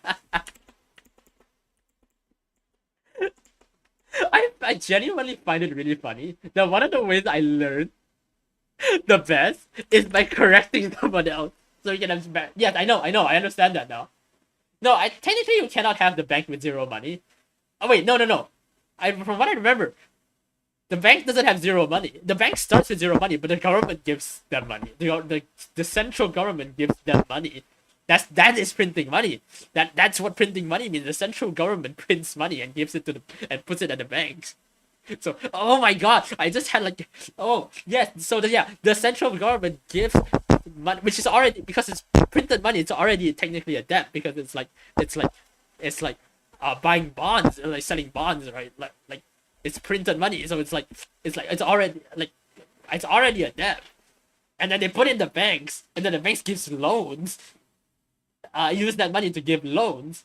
I genuinely find it really funny that one of the ways I learned the best is by correcting someone else. So you can have bad. Yes, I know, I understand that now. No, technically you cannot have the bank with zero money. Oh wait, no. From what I remember, the bank doesn't have zero money. The bank starts with zero money, but the government gives them money. The central government gives them money. That is printing money. That's what printing money means. The central government prints money and gives it to and puts it at the banks. So, oh my god, I just had like, oh yes. So the central government gives money, which is already, because it's printed money. It's already technically a debt because it's like buying bonds, like selling bonds, right? Like it's printed money, so it's already a debt. And then they put in the banks, and then the banks gives loans. Use that money to give loans.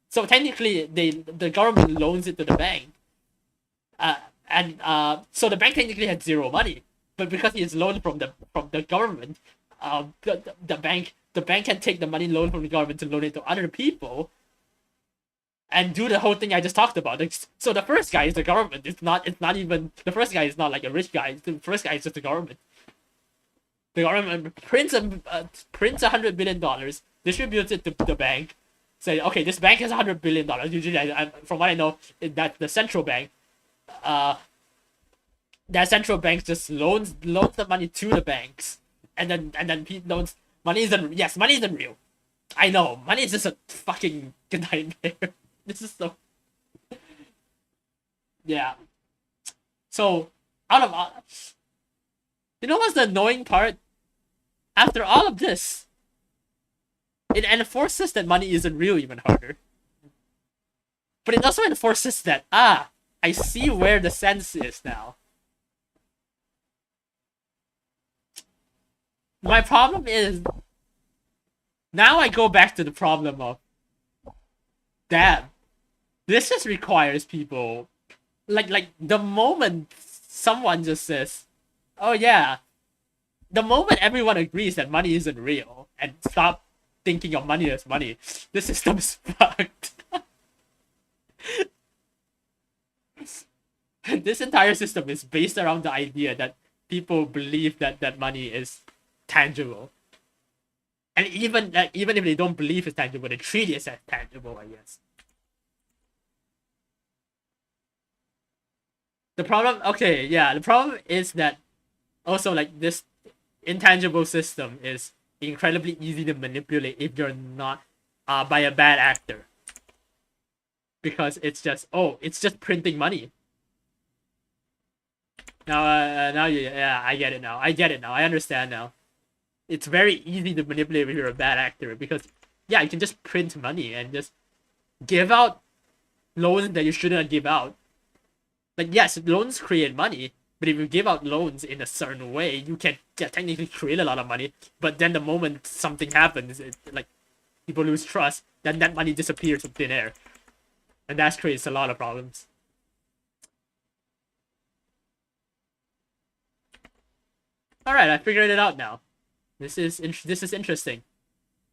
So technically, the government loans it to the bank. So the bank technically had zero money, but because it's loaned from the government, the bank can take the money loaned from the government to loan it to other people, and do the whole thing I just talked about. So the first guy is the government. It's not even the first guy is not like a rich guy. The first guy is just the government. The government prints $100 billion, distributes it to the bank, say, okay, this bank has $100 billion. Usually, from what I know, that the central bank, that central bank just loans the money to the banks, and then loans. Money isn't real. I know, money is just a fucking nightmare. This is so. Yeah. So you know what's the annoying part? After all of this, it enforces that money isn't real even harder. But it also enforces that, I see where the sense is now. My problem is, now I go back to the problem of, damn, this just requires people, like the moment someone just says, oh yeah, the moment everyone agrees that money isn't real and stop thinking of money as money, the system is fucked. This entire system is based around the idea that people believe that money is tangible. And even if they don't believe it's tangible, they treat it as tangible, I guess. The problem, the problem is that also, like, this intangible system is incredibly easy to manipulate if you're not by a bad actor. Because it's just printing money. Now, I get it now. I understand now. It's very easy to manipulate if you're a bad actor because, yeah, you can just print money and just give out loans that you shouldn't give out. Like, yes, loans create money, but if you give out loans in a certain way, you can technically create a lot of money. But then the moment something happens, like, people lose trust, then that money disappears from thin air. And that creates a lot of problems. Alright, I figured it out now. This is interesting.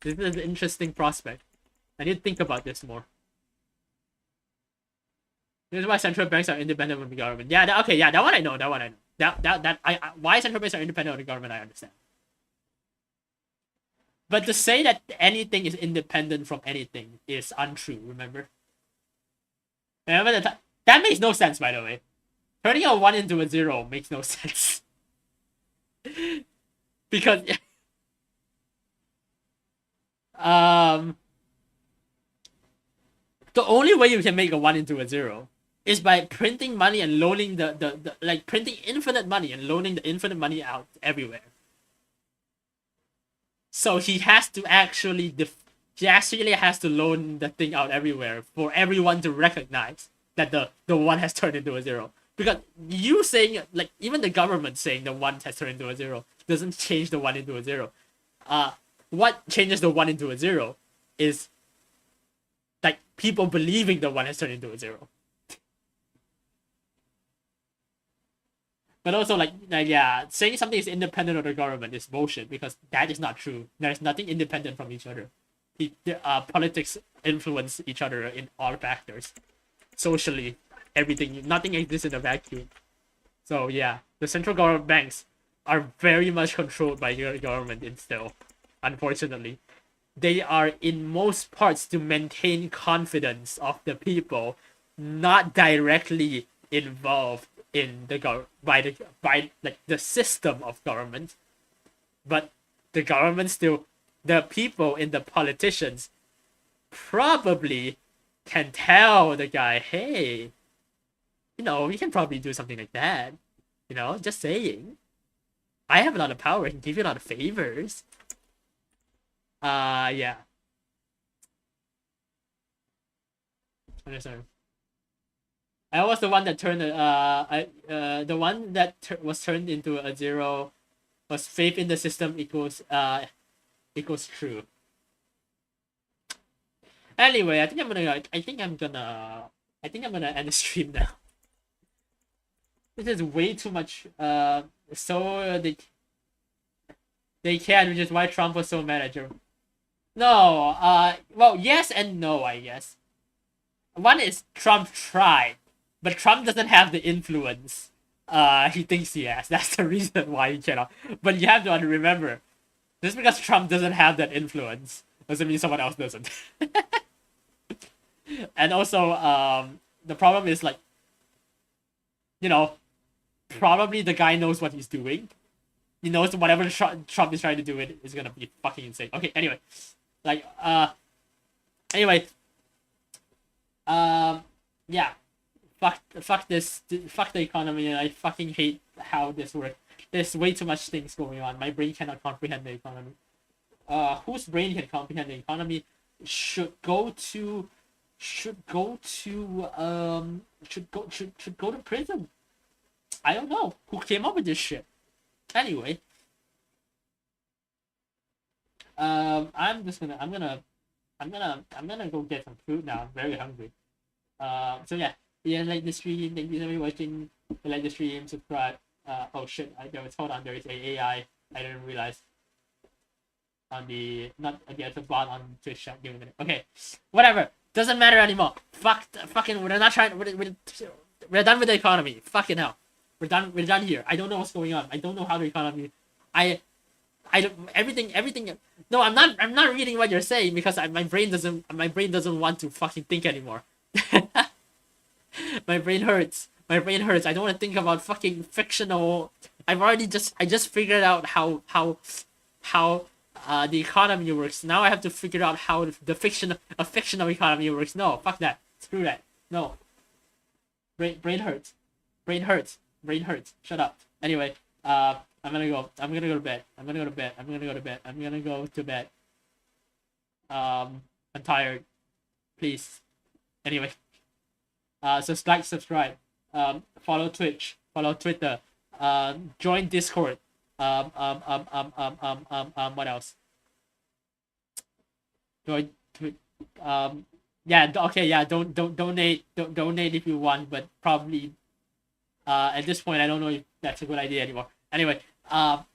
This is an interesting prospect. I need to think about this more. This is why central banks are independent from the government. Yeah, that one I know. Why central banks are independent of the government, I understand. But to say that anything is independent from anything is untrue, remember? Remember that makes no sense, by the way. Turning a 1 into a 0 makes no sense. Because the only way you can make a 1 into a 0 is by printing money and loaning like printing infinite money and loaning the infinite money out everywhere. So he has to actually has to loan the thing out everywhere for everyone to recognize that the 1 has turned into a 0. Because you saying, like, even the government saying the 1 has turned into a 0 doesn't change the 1 into a 0. What changes the 1 into a 0 is, like, people believing the 1 has turned into a 0. But also, yeah, saying something is independent of the government is bullshit because that is not true. There's nothing independent from each other. Politics influence each other in all factors. Socially, everything, nothing exists in a vacuum. So yeah, the central government banks are very much controlled by the government still, unfortunately. They are in most parts to maintain confidence of the people, not directly involved in the by the system of government, but the government still, the people in the politicians probably can tell the guy, hey, you know, we can probably do something like that. You know, just saying. I have a lot of power, I can give you a lot of favors. Yeah. Understand. I was the one that turned the one that was turned into a 0 was faith in the system equals true. Anyway, I think I'm gonna end the stream now. This is way too much. So they can, which is why Trump was so mad at Joe. No, well, yes and no, I guess. One is Trump tried, but Trump doesn't have the influence he thinks he has. That's the reason why he cannot. But you have to remember, just because Trump doesn't have that influence doesn't mean someone else doesn't. And also, the problem is, like, you know, probably the guy knows what he's doing. He knows whatever Trump is trying to do it is gonna be fucking insane. Okay, anyway. Like, anyway. Yeah. Fuck this. Fuck the economy, and I fucking hate how this works. There's way too much things going on. My brain cannot comprehend the economy. Whose brain can comprehend the economy should go to should go to should go to prison. I don't know who came up with this shit. Anyway, I'm gonna go get some food now. I'm very hungry. So yeah, like the stream. Thank you for watching. If you like the stream, subscribe. Oh shit! There is a AI. I didn't realize. On the other bot on Twitch. Give me a minute. Okay, whatever. Doesn't matter anymore. Fucking. We're not trying. We're done with the economy. Fucking hell. We're done here. I don't know what's going on. I don't know how the economy. I don't. Everything. No, I'm not reading what you're saying because my brain doesn't want to fucking think anymore. My brain hurts. I don't want to think about fucking fictional. I just figured out how the economy works. Now I have to figure out how a fictional economy works. No, fuck that. Screw that. No. Brain hurts. Shut up. Anyway, I'm gonna go to bed. I'm gonna go to bed. I'm tired. Please. Anyway. So like, subscribe. Follow Twitch. Follow Twitter. Join Discord. What else? Join. Yeah. Okay. Yeah. Don't donate. Don't donate if you want, but probably. At this point, I don't know if that's a good idea anymore. Anyway. Bye.